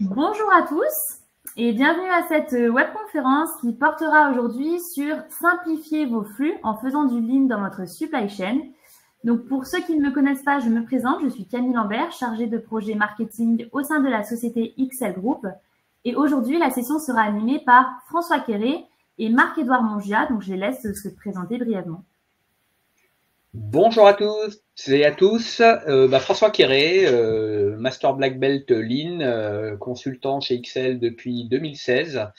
Bonjour à tous et bienvenue à cette webconférence qui portera aujourd'hui sur simplifier vos flux en faisant du lean dans votre supply chain. Donc pour ceux qui ne me connaissent pas, je me présente, je suis Camille Lambert, chargée de projet marketing au sein de la société XL Group. Et aujourd'hui, la session sera animée par François Quéré et Marc-Édouard Mongia, donc je les laisse se présenter brièvement. Bonjour à tous et à tous, François Quéré, Master Black Belt Lean, consultant chez XL depuis 2016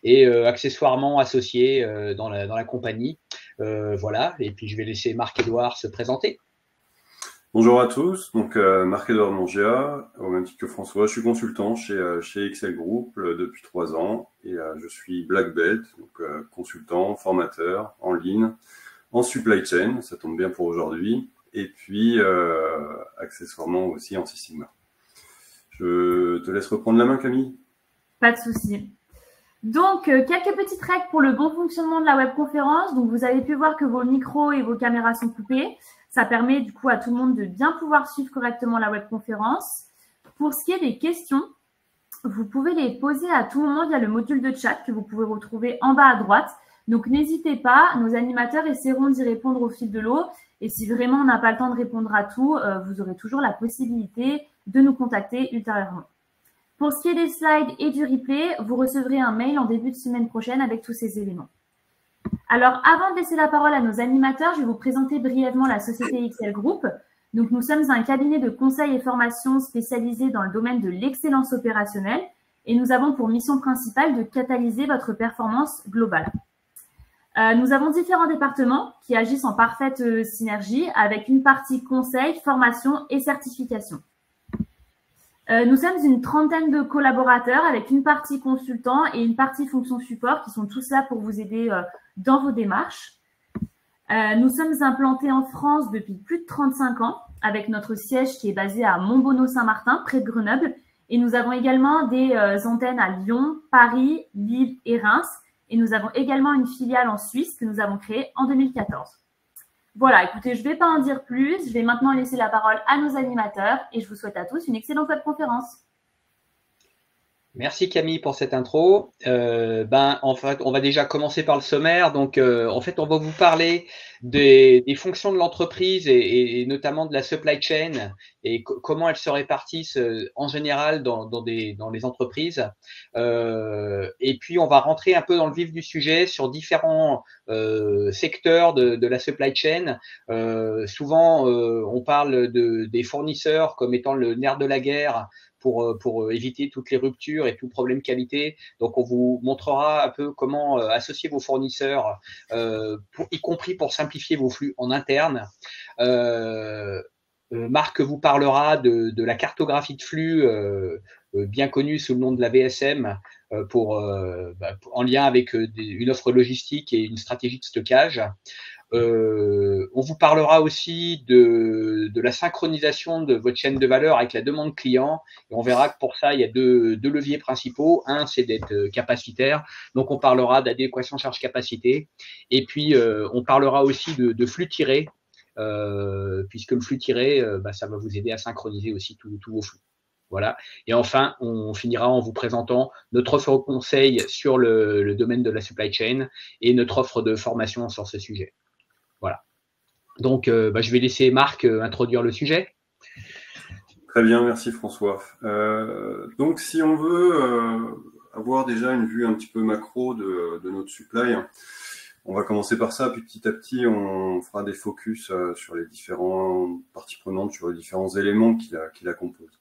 et accessoirement associé dans la compagnie. Voilà, et puis je vais laisser Marc-Édouard se présenter. Bonjour à tous, donc Marc-Édouard Mongia, au même titre que François, je suis consultant chez XL Group depuis 3 ans et je suis Black Belt, donc consultant, formateur en ligne, en supply chain, ça tombe bien pour aujourd'hui, et puis accessoirement aussi en Six Sigma. Je te laisse reprendre la main, Camille. Pas de souci. Donc, quelques petites règles pour le bon fonctionnement de la webconférence. Donc, vous avez pu voir que vos micros et vos caméras sont coupés. Ça permet du coup à tout le monde de bien pouvoir suivre correctement la webconférence. Pour ce qui est des questions, vous pouvez les poser à tout moment via le module de chat que vous pouvez retrouver en bas à droite. Donc, n'hésitez pas, nos animateurs essaieront d'y répondre au fil de l'eau. Et si vraiment on n'a pas le temps de répondre à tout, vous aurez toujours la possibilité de nous contacter ultérieurement. Pour ce qui est des slides et du replay, vous recevrez un mail en début de semaine prochaine avec tous ces éléments. Alors, avant de laisser la parole à nos animateurs, je vais vous présenter brièvement la société XL Group. Donc, nous sommes un cabinet de conseil et formation spécialisé dans le domaine de l'excellence opérationnelle et nous avons pour mission principale de catalyser votre performance globale. Nous avons différents départements qui agissent en parfaite synergie avec une partie conseil, formation et certification. Nous sommes une trentaine de collaborateurs avec une partie consultant et une partie fonction support qui sont tous là pour vous aider dans vos démarches. Nous sommes implantés en France depuis plus de 35 ans avec notre siège qui est basé à Montbonneau-Saint-Martin, près de Grenoble. Et nous avons également des antennes à Lyon, Paris, Lille et Reims. Et nous avons également une filiale en Suisse que nous avons créée en 2014. Voilà, écoutez, je ne vais pas en dire plus. Je vais maintenant laisser la parole à nos animateurs et je vous souhaite à tous une excellente webconférence. Merci Camille pour cette intro. En fait, on va déjà commencer par le sommaire. Donc, en fait, on va vous parler des fonctions de l'entreprise et notamment de la supply chain et comment elles se répartissent en général dans les entreprises. Et puis, on va rentrer un peu dans le vif du sujet sur différents secteurs de la supply chain. Souvent, on parle des fournisseurs comme étant le nerf de la guerre pour éviter toutes les ruptures et tout problème qualité. Donc, on vous montrera un peu comment associer vos fournisseurs, y compris pour simplifier vos flux en interne. Marc vous parlera de la cartographie de flux, bien connue sous le nom de la VSM, en lien avec une offre logistique et une stratégie de stockage. On vous parlera aussi de la synchronisation de votre chaîne de valeur avec la demande client. Et on verra que pour ça, il y a deux leviers principaux. Un, c'est d'être capacitaire. Donc, on parlera d'adéquation charge-capacité. Et puis, on parlera aussi de flux tiré, puisque le flux tiré, ça va vous aider à synchroniser aussi tous vos flux. Voilà. Et enfin, on finira en vous présentant notre offre de conseil sur le domaine de la supply chain et notre offre de formation sur ce sujet. Voilà. Donc, je vais laisser Marc introduire le sujet. Très bien, merci François. Donc, si on veut avoir déjà une vue un petit peu macro de notre supply, on va commencer par ça, puis petit à petit, on fera des focus sur les différentes parties prenantes, sur les différents éléments qui la composent.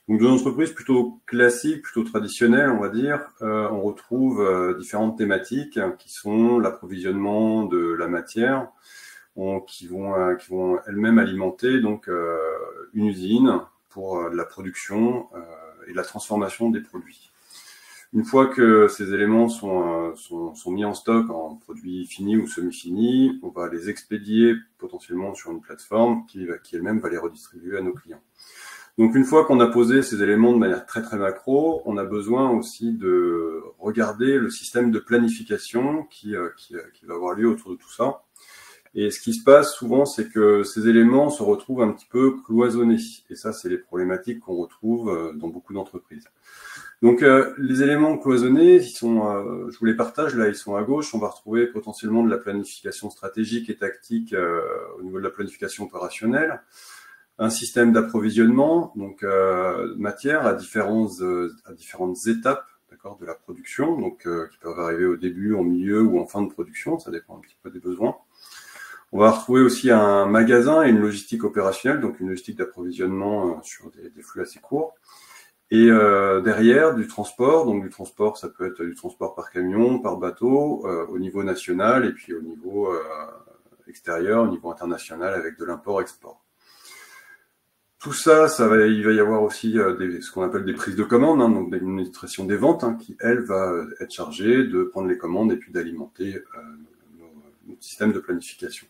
Donc, dans une entreprise plutôt classique, plutôt traditionnelle, on va dire, on retrouve différentes thématiques qui sont l'approvisionnement de la matière, qui vont elles-mêmes alimenter donc une usine pour de la production et de la transformation des produits. Une fois que ces éléments sont mis en stock en produits finis ou semi-finis, on va les expédier potentiellement sur une plateforme qui elle-même va les redistribuer à nos clients. Donc, une fois qu'on a posé ces éléments de manière très, très macro, on a besoin aussi de regarder le système de planification qui va avoir lieu autour de tout ça. Et ce qui se passe souvent, c'est que ces éléments se retrouvent un petit peu cloisonnés. Et ça, c'est les problématiques qu'on retrouve dans beaucoup d'entreprises. Donc, les éléments cloisonnés, je vous les partage, là, ils sont à gauche. On va retrouver potentiellement de la planification stratégique et tactique au niveau de la planification opérationnelle. Un système d'approvisionnement, donc matière à différentes étapes, d'accord, de la production, donc qui peuvent arriver au début, au milieu ou en fin de production, ça dépend un petit peu des besoins. On va retrouver aussi un magasin et une logistique opérationnelle, donc une logistique d'approvisionnement sur des flux assez courts. Et derrière, du transport. Donc du transport, ça peut être du transport par camion, par bateau, au niveau national et puis au niveau extérieur, au niveau international avec de l'import-export. Tout ça, il va y avoir aussi ce qu'on appelle des prises de commandes, hein, donc l'administration des ventes, hein, qui, elle, va être chargée de prendre les commandes et puis d'alimenter notre système de planification.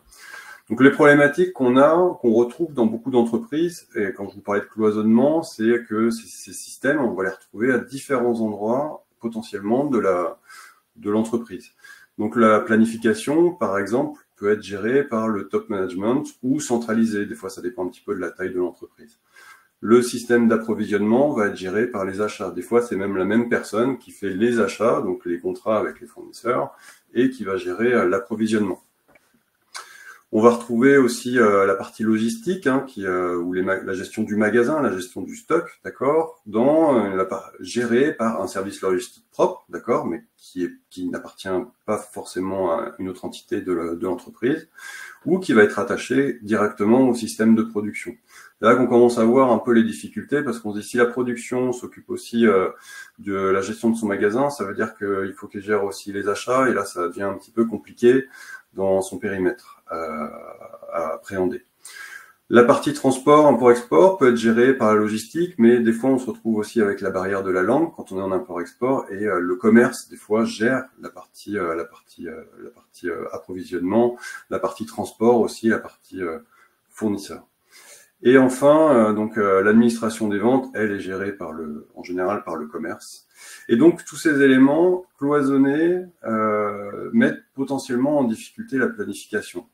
Donc les problématiques qu'on retrouve dans beaucoup d'entreprises, et quand je vous parlais de cloisonnement, c'est que ces systèmes, on va les retrouver à différents endroits potentiellement de l'entreprise. Donc la planification, par exemple, peut être gérée par le top management ou centralisée. Des fois, ça dépend un petit peu de la taille de l'entreprise. Le système d'approvisionnement va être géré par les achats. Des fois, c'est même la même personne qui fait les achats, donc les contrats avec les fournisseurs, et qui va gérer l'approvisionnement. On va retrouver aussi la partie logistique, hein, ou la gestion du magasin, la gestion du stock, d'accord, gérée par un service logistique propre, d'accord, mais qui n'appartient pas forcément à une autre entité de l'entreprise, ou qui va être attaché directement au système de production. C'est là qu'on commence à voir un peu les difficultés, parce qu'on se dit si la production s'occupe aussi de la gestion de son magasin, ça veut dire qu'il faut qu'elle gère aussi les achats, et là ça devient un petit peu compliqué dans son périmètre à appréhender. La partie transport, import-export peut être gérée par la logistique, mais des fois on se retrouve aussi avec la barrière de la langue quand on est en import-export, et le commerce des fois gère la partie approvisionnement, la partie transport aussi, la partie fournisseur. Et enfin, l'administration des ventes, elle est gérée en général par le commerce. Et donc tous ces éléments cloisonnés mettent potentiellement en difficulté la planification.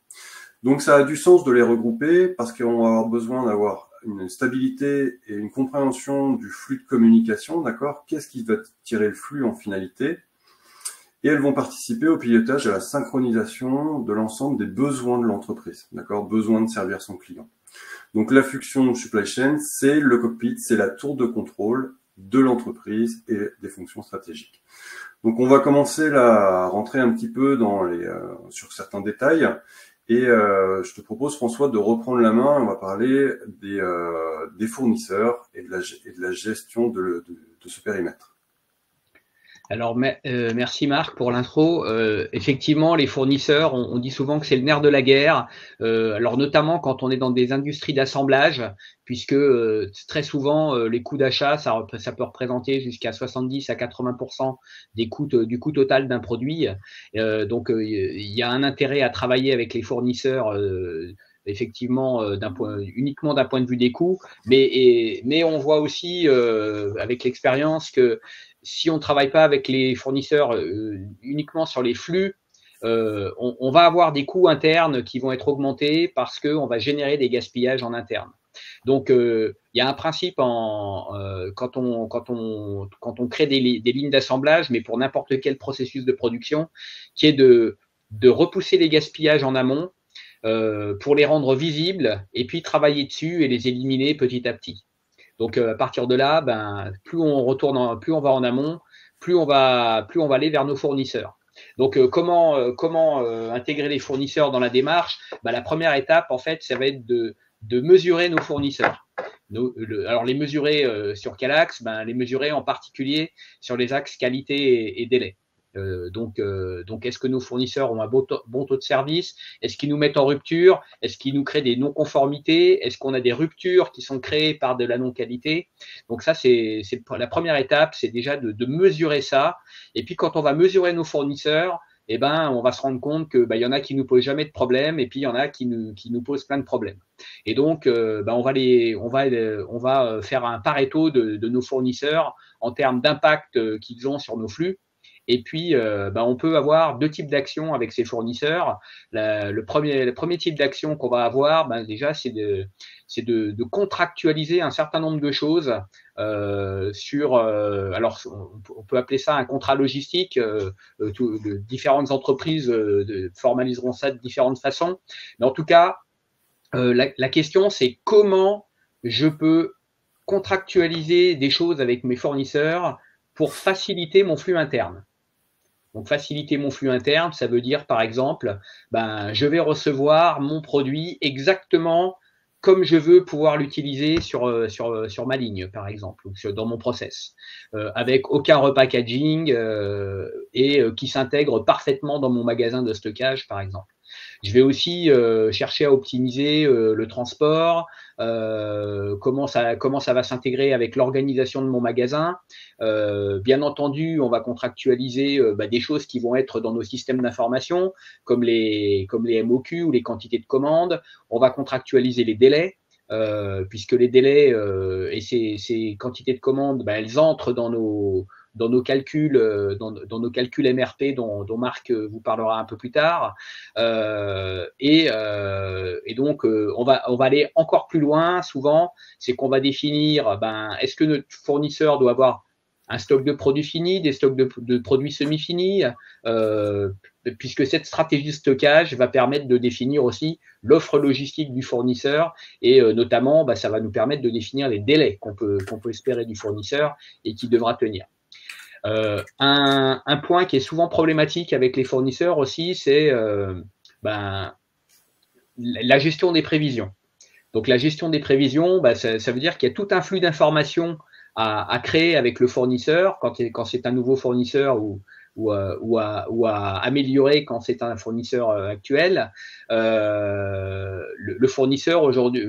Donc ça a du sens de les regrouper parce qu'on va avoir besoin d'avoir une stabilité et une compréhension du flux de communication, d'accord? Qu'est-ce qui va tirer le flux en finalité? Et elles vont participer au pilotage et à la synchronisation de l'ensemble des besoins de l'entreprise, d'accord? Besoin de servir son client. Donc la fonction supply chain, c'est le cockpit, c'est la tour de contrôle de l'entreprise et des fonctions stratégiques. Donc on va commencer à rentrer un petit peu sur certains détails. Et je te propose, François, de reprendre la main. On va parler des fournisseurs et de la gestion de ce périmètre. Alors, merci Marc pour l'intro. Effectivement, les fournisseurs, on dit souvent que c'est le nerf de la guerre. Alors, notamment quand on est dans des industries d'assemblage, puisque très souvent, les coûts d'achat, ça peut représenter jusqu'à 70 à 80% du coût total d'un produit. Donc, il y a un intérêt à travailler avec les fournisseurs effectivement uniquement d'un point de vue des coûts, mais on voit aussi avec l'expérience que si on ne travaille pas avec les fournisseurs uniquement sur les flux, on va avoir des coûts internes qui vont être augmentés parce qu'on va générer des gaspillages en interne. Donc, il y a un principe quand on crée des lignes d'assemblage, mais pour n'importe quel processus de production, qui est de repousser les gaspillages en amont pour les rendre visibles et puis travailler dessus et les éliminer petit à petit. Donc à partir de là, plus on va en amont, plus on va aller vers nos fournisseurs. Donc comment intégrer les fournisseurs dans la démarche? La première étape, en fait, ça va être de mesurer nos fournisseurs. Alors les mesurer sur quel axe? Les mesurer en particulier sur les axes qualité et délai. Donc, est-ce que nos fournisseurs ont un bon taux de service? Est-ce qu'ils nous mettent en rupture? Est-ce qu'ils nous créent des non-conformités? Est-ce qu'on a des ruptures qui sont créées par de la non-qualité? Donc ça, c'est la première étape, c'est déjà de mesurer ça. Et puis, quand on va mesurer nos fournisseurs, on va se rendre compte que y en a qui nous posent jamais de problème, et puis il y en a qui nous posent plein de problèmes. Et donc, on va faire un Pareto de nos fournisseurs en termes d'impact qu'ils ont sur nos flux. Et puis, on peut avoir deux types d'actions avec ces fournisseurs. Le premier type d'action qu'on va avoir, déjà, c'est de contractualiser un certain nombre de choses alors on peut appeler ça un contrat logistique. Différentes entreprises formaliseront ça de différentes façons. Mais en tout cas, la question, c'est comment je peux contractualiser des choses avec mes fournisseurs pour faciliter mon flux interne. Donc, faciliter mon flux interne, ça veut dire, par exemple, je vais recevoir mon produit exactement comme je veux pouvoir l'utiliser sur ma ligne, par exemple, ou dans mon process, avec aucun repackaging et qui s'intègre parfaitement dans mon magasin de stockage, par exemple. Je vais aussi chercher à optimiser le transport, comment ça va s'intégrer avec l'organisation de mon magasin. Bien entendu, on va contractualiser des choses qui vont être dans nos systèmes d'information, comme les MOQ ou les quantités de commandes. On va contractualiser les délais, puisque les délais et ces quantités de commandes, elles entrent dans nos calculs, dans nos calculs MRP dont Marc vous parlera un peu plus tard. Et donc, on va aller encore plus loin. Souvent, c'est qu'on va définir, est-ce que notre fournisseur doit avoir un stock de produits finis, des stocks de produits semi-finis, puisque cette stratégie de stockage va permettre de définir aussi l'offre logistique du fournisseur et notamment, ça va nous permettre de définir les délais qu'on peut espérer du fournisseur et qui devra tenir. Un point qui est souvent problématique avec les fournisseurs aussi, c'est la gestion des prévisions. Donc la gestion des prévisions, ça veut dire qu'il y a tout un flux d'informations à créer avec le fournisseur quand c'est un nouveau fournisseur ou à améliorer quand c'est un fournisseur actuel. Le fournisseur aujourd'hui,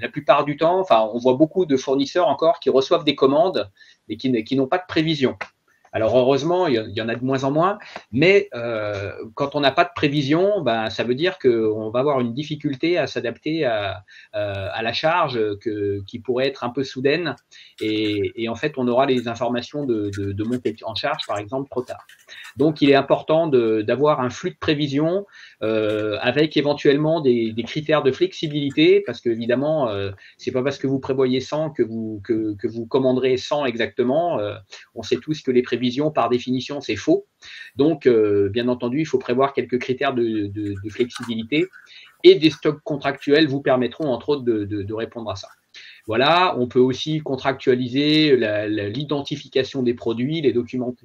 la plupart du temps, on voit beaucoup de fournisseurs encore qui reçoivent des commandes et qui n'ont pas de prévision. Alors heureusement, il y en a de moins en moins, mais quand on n'a pas de prévision, ça veut dire qu'on va avoir une difficulté à s'adapter à la charge qui pourrait être un peu soudaine et en fait, on aura les informations de montée en charge, par exemple, trop tard. Donc, il est important d'avoir un flux de prévision avec éventuellement des critères de flexibilité parce qu'évidemment, c'est pas parce que vous prévoyez 100 que vous commanderez 100 exactement. On sait tous que les prévisions, par définition, c'est faux. Donc, bien entendu, il faut prévoir quelques critères de flexibilité et des stocks contractuels vous permettront, entre autres, de répondre à ça. Voilà, on peut aussi contractualiser l'identification des produits, les documents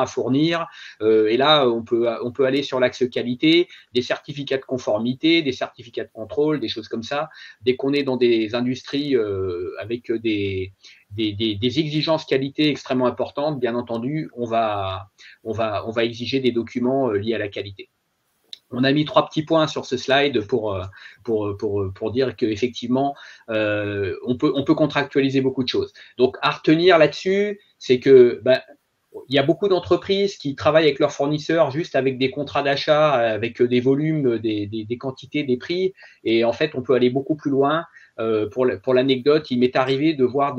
à fournir. Et là, on peut aller sur l'axe qualité, des certificats de conformité, des certificats de contrôle, des choses comme ça. Dès qu'on est dans des industries avec des exigences qualité extrêmement importantes, bien entendu, on va exiger des documents liés à la qualité. On a mis 3 petits points sur ce slide pour dire qu'effectivement, on peut contractualiser beaucoup de choses. Donc, à retenir là-dessus, c'est que il y a beaucoup d'entreprises qui travaillent avec leurs fournisseurs juste avec des contrats d'achat, avec des volumes, des quantités, des prix. Et en fait, on peut aller beaucoup plus loin. Pour l'anecdote, il m'est arrivé de voir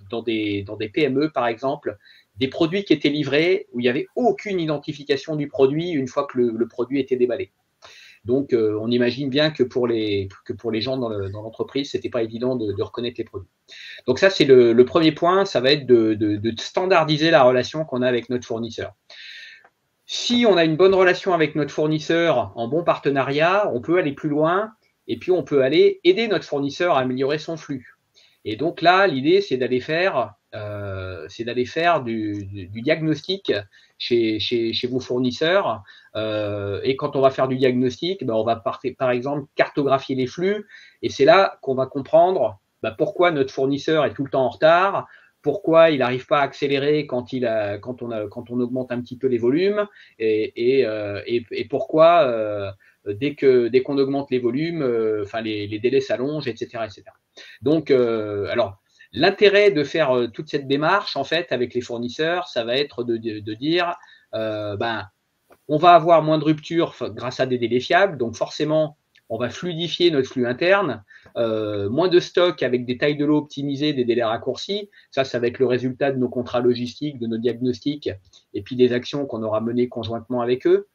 dans des PME, par exemple, des produits qui étaient livrés où il n'y avait aucune identification du produit une fois que le produit était déballé. Donc, on imagine bien que pour les gens dans l'entreprise, c'était pas évident de reconnaître les produits. Donc ça, c'est le premier point, ça va être de standardiser la relation qu'on a avec notre fournisseur. Si on a une bonne relation avec notre fournisseur en bon partenariat, on peut aller plus loin et puis on peut aller aider notre fournisseur à améliorer son flux. Et donc là, l'idée, c'est d'aller faire du diagnostic chez vos fournisseurs. Et quand on va faire du diagnostic, on va par exemple cartographier les flux. Et c'est là qu'on va comprendre pourquoi notre fournisseur est tout le temps en retard, pourquoi il n'arrive pas à accélérer quand on augmente un petit peu les volumes, et pourquoi dès qu'on augmente les volumes, les délais s'allongent, etc., etc. Donc, alors, l'intérêt de faire toute cette démarche, en fait, avec les fournisseurs, ça va être de dire, on va avoir moins de ruptures grâce à des délais fiables. Donc, forcément, on va fluidifier notre flux interne, moins de stock avec des tailles de lot optimisées, des délais raccourcis. Ça va être le résultat de nos contrats logistiques, de nos diagnostics et puis des actions qu'on aura menées conjointement avec eux.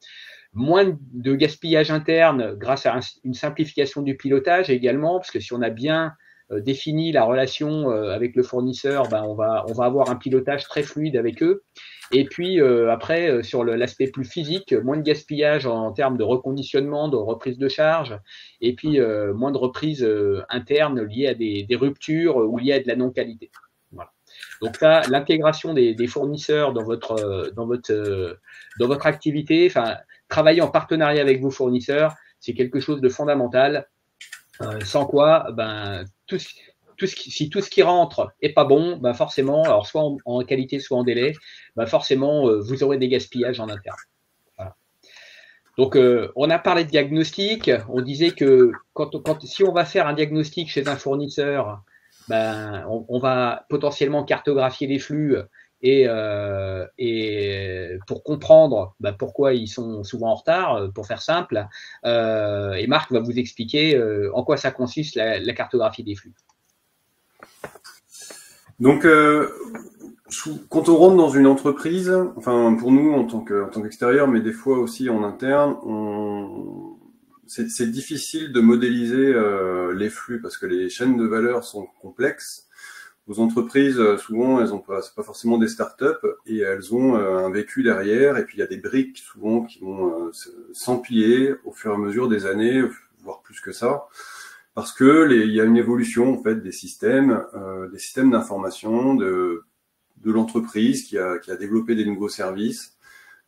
Moins de gaspillage interne grâce à une simplification du pilotage également, parce que si on a bien défini la relation avec le fournisseur, ben on va avoir un pilotage très fluide avec eux. Et puis après, sur l'aspect plus physique, moins de gaspillage en termes de reconditionnement, de reprise de charge, et puis moins de reprises internes liées à des ruptures ou liées à de la non-qualité. Voilà. Donc ça, l'intégration des fournisseurs dans votre activité, enfin, travailler en partenariat avec vos fournisseurs, c'est quelque chose de fondamental. Sans quoi, ben, si tout ce qui rentre est pas bon, ben forcément, alors soit en qualité, soit en délai, ben forcément, vous aurez des gaspillages en interne. Voilà. Donc, on a parlé de diagnostic. On disait que si on va faire un diagnostic chez un fournisseur, ben, on va potentiellement cartographier les flux et pour comprendre pourquoi ils sont souvent en retard, pour faire simple. Et Marc va vous expliquer en quoi ça consiste la cartographie des flux. Donc, quand on rentre dans une entreprise, enfin pour nous en tant qu'extérieur, mais des fois aussi en interne, c'est difficile de modéliser les flux parce que les chaînes de valeur sont complexes. Vos entreprises, souvent, c'est pas forcément des startups et elles ont un vécu derrière. Et puis il y a des briques souvent qui vont s'empiler au fur et à mesure des années, voire plus que ça, parce que il y a une évolution en fait des systèmes d'information de l'entreprise qui a développé des nouveaux services.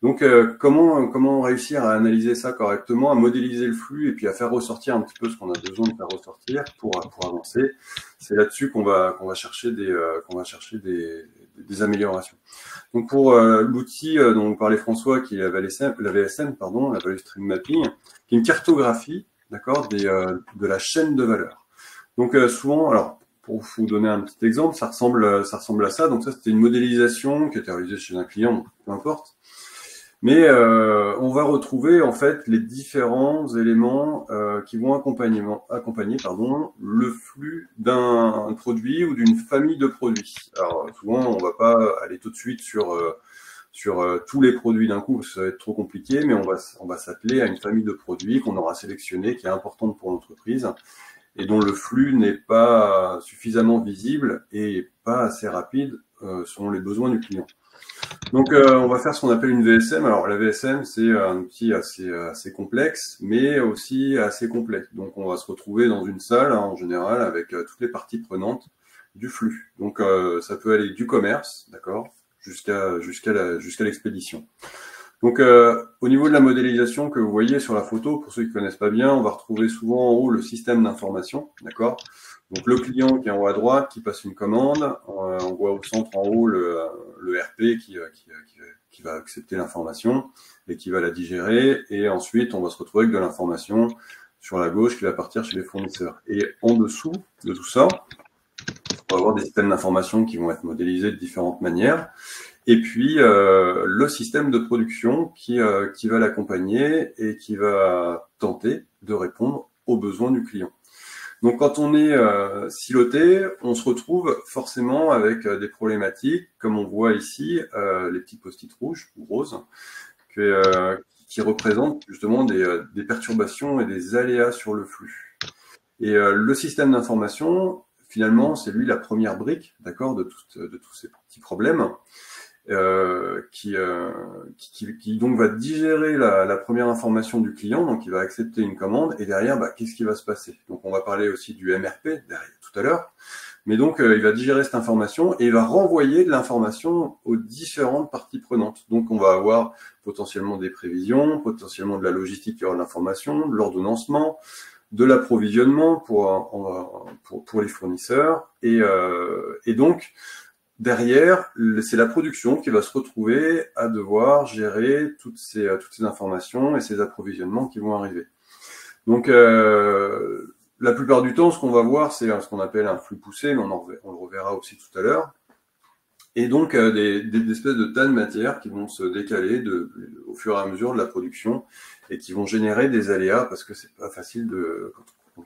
Donc, comment réussir à analyser ça correctement, à modéliser le flux et puis à faire ressortir un petit peu ce qu'on a besoin de faire ressortir pour avancer. C'est là-dessus qu'on va chercher des améliorations. Donc, pour l'outil dont vous parlait François, qui est la VSM, la Value Stream Mapping, qui est une cartographie, d'accord, de la chaîne de valeur. Donc, souvent, alors, pour vous donner un petit exemple, ça ressemble à ça. Donc, ça, c'était une modélisation qui a été réalisée chez un client, donc, peu importe. Mais on va retrouver en fait les différents éléments qui vont accompagner le flux d'un produit ou d'une famille de produits. Alors souvent on va pas aller tout de suite sur tous les produits d'un coup, ça va être trop compliqué, mais on va s'atteler à une famille de produits qu'on aura sélectionnée, qui est importante pour l'entreprise et dont le flux n'est pas suffisamment visible et pas assez rapide selon les besoins du client. Donc, on va faire ce qu'on appelle une VSM. Alors, la VSM, c'est un outil assez complexe, mais aussi assez complet. Donc, on va se retrouver dans une salle, en général, avec toutes les parties prenantes du flux. Donc, ça peut aller du commerce, d'accord, jusqu'à l'expédition. Donc, au niveau de la modélisation que vous voyez sur la photo, pour ceux qui connaissent pas bien, on va retrouver souvent en haut le système d'information, d'accord. Donc, le client qui est en haut à droite, qui passe une commande, on voit au centre en haut le RP qui va accepter l'information et qui va la digérer. Et ensuite, on va se retrouver avec de l'information sur la gauche qui va partir chez les fournisseurs. Et en dessous de tout ça, on va avoir des systèmes d'information qui vont être modélisés de différentes manières. Et puis, le système de production qui va l'accompagner et qui va tenter de répondre aux besoins du client. Donc, quand on est siloté, on se retrouve forcément avec des problématiques, comme on voit ici, les petits post-it rouges ou roses, qui représentent justement des perturbations et des aléas sur le flux. Et le système d'information, finalement, c'est lui la première brique, d'accord, de tous ces petits problèmes, qui donc va digérer la première information du client, donc il va accepter une commande, et derrière, qu'est-ce qui va se passer? Donc on va parler aussi du MRP derrière tout à l'heure, mais donc il va digérer cette information et il va renvoyer de l'information aux différentes parties prenantes. Donc on va avoir potentiellement des prévisions, potentiellement de la logistique qui aura de l'information, de l'ordonnancement, de l'approvisionnement pour les fournisseurs, et donc derrière, c'est la production qui va se retrouver à devoir gérer toutes ces informations et ces approvisionnements qui vont arriver. Donc, la plupart du temps, ce qu'on va voir, c'est ce qu'on appelle un flux poussé, mais on le reverra aussi tout à l'heure. et donc des espèces de tas de matières qui vont se décaler au fur et à mesure de la production et qui vont générer des aléas parce que c'est pas facile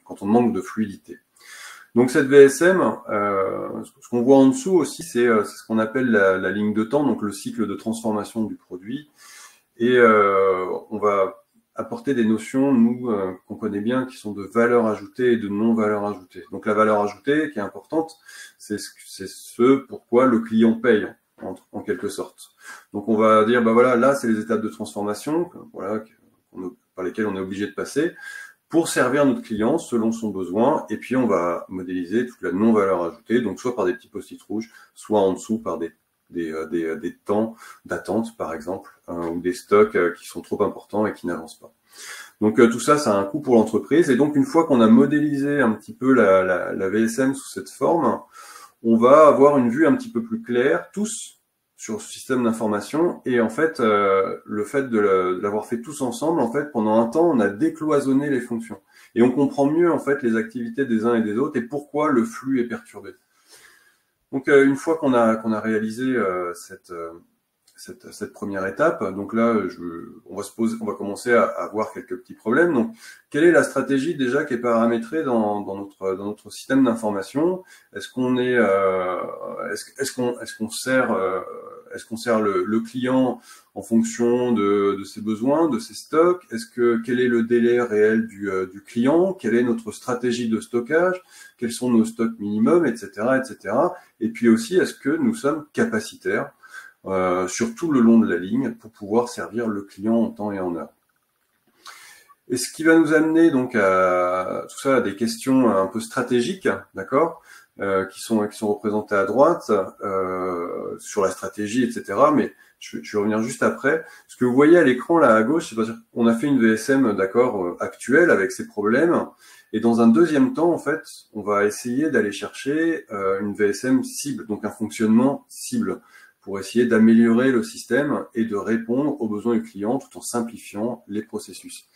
quand on manque de fluidité. Donc cette VSM, ce qu'on voit en dessous aussi, c'est ce qu'on appelle la ligne de temps, donc le cycle de transformation du produit. Et on va apporter des notions, nous, qu'on connaît bien, qui sont de valeur ajoutée et de non-valeur ajoutée. Donc la valeur ajoutée, qui est importante, c'est ce pourquoi le client paye, en quelque sorte. Donc on va dire, bah voilà, là c'est les étapes de transformation, voilà, par lesquelles on est obligé de passer, pour servir notre client selon son besoin, et puis on va modéliser toute la non-valeur ajoutée, donc soit par des petits post-it rouges, soit en dessous par des temps d'attente, par exemple, ou des stocks qui sont trop importants et qui n'avancent pas. Donc tout ça, ça a un coût pour l'entreprise, et donc une fois qu'on a modélisé un petit peu la VSM sous cette forme, on va avoir une vue un petit peu plus claire, tous, sur ce système d'information, et en fait, le fait de l'avoir fait tous ensemble, en fait, pendant un temps, on a décloisonné les fonctions. Et on comprend mieux, en fait, les activités des uns et des autres, et pourquoi le flux est perturbé. Donc, une fois qu'on a réalisé cette première étape, donc là, on va commencer à voir quelques petits problèmes. Donc, quelle est la stratégie déjà qui est paramétrée dans notre système d'information? Est-ce qu'on sert le client en fonction de ses besoins, de ses stocks? Quel est le délai réel du client? Quelle est notre stratégie de stockage? Quels sont nos stocks minimums, etc., etc. Et puis aussi, est-ce que nous sommes capacitaires sur tout le long de la ligne pour pouvoir servir le client en temps et en heure. Et ce qui va nous amener donc à tout ça, à des questions un peu stratégiques, d'accord, qui sont représentées à droite sur la stratégie, etc. Mais je vais revenir juste après. Ce que vous voyez à l'écran là à gauche, c'est parce qu'on a fait une VSM, d'accord, actuelle avec ses problèmes. Et dans un deuxième temps, en fait, on va essayer d'aller chercher une VSM cible, donc un fonctionnement cible, pour essayer d'améliorer le système et de répondre aux besoins du client tout en simplifiant les processus.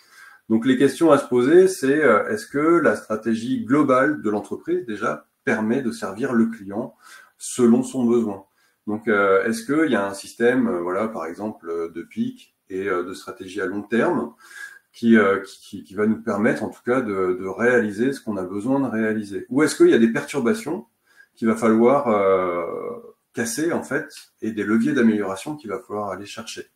Donc les questions à se poser, c'est est-ce que la stratégie globale de l'entreprise déjà permet de servir le client selon son besoin? Donc est-ce qu'il y a un système, voilà, par exemple de pic et de stratégie à long terme qui va nous permettre en tout cas de réaliser ce qu'on a besoin de réaliser? Ou est-ce qu'il y a des perturbations qu'il va falloir casser en fait, et des leviers d'amélioration qu'il va falloir aller chercher.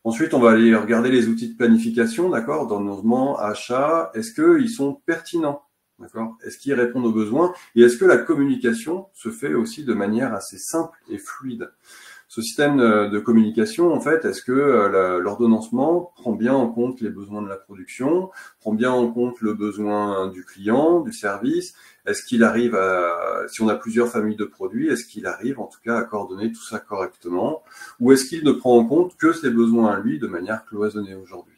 Ensuite, on va aller regarder les outils de planification, d'accord, d'ordonnancement, achat. Est-ce qu'ils sont pertinents, d'accord? Est-ce qu'ils répondent aux besoins? Et est-ce que la communication se fait aussi de manière assez simple et fluide? Ce système de communication, en fait, est-ce que l'ordonnancement prend bien en compte les besoins de la production, prend bien en compte le besoin du client, du service? Est-ce qu'il arrive si on a plusieurs familles de produits, est-ce qu'il arrive en tout cas à coordonner tout ça correctement? Ou est-ce qu'il ne prend en compte que ses besoins à lui de manière cloisonnée aujourd'hui?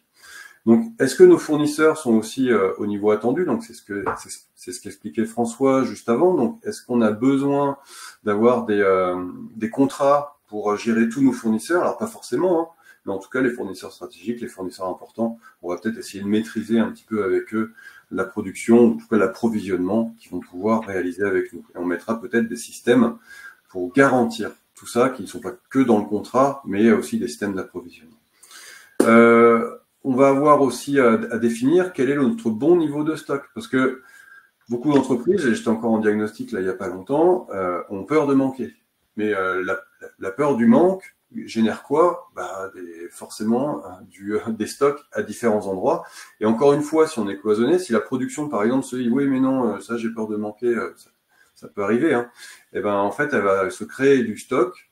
Donc, est-ce que nos fournisseurs sont aussi au niveau attendu? Donc, c'est ce qu'expliquait François juste avant. Donc, est-ce qu'on a besoin d'avoir des contrats pour gérer tous nos fournisseurs? Alors, pas forcément, hein, mais en tout cas, les fournisseurs stratégiques, les fournisseurs importants, on va peut-être essayer de maîtriser un petit peu avec eux la production, ou en tout cas l'approvisionnement qu'ils vont pouvoir réaliser avec nous. Et on mettra peut-être des systèmes pour garantir tout ça, qui ne sont pas que dans le contrat, mais aussi des systèmes d'approvisionnement. On va avoir aussi à définir quel est notre bon niveau de stock, parce que beaucoup d'entreprises, et j'étais encore en diagnostic là il n'y a pas longtemps, ont peur de manquer. Mais la peur du manque génère quoi? Forcément des stocks à différents endroits. Et encore une fois, si on est cloisonné, si la production par exemple se dit oui mais non, ça j'ai peur de manquer, ça peut arriver, hein, et ben en fait elle va se créer du stock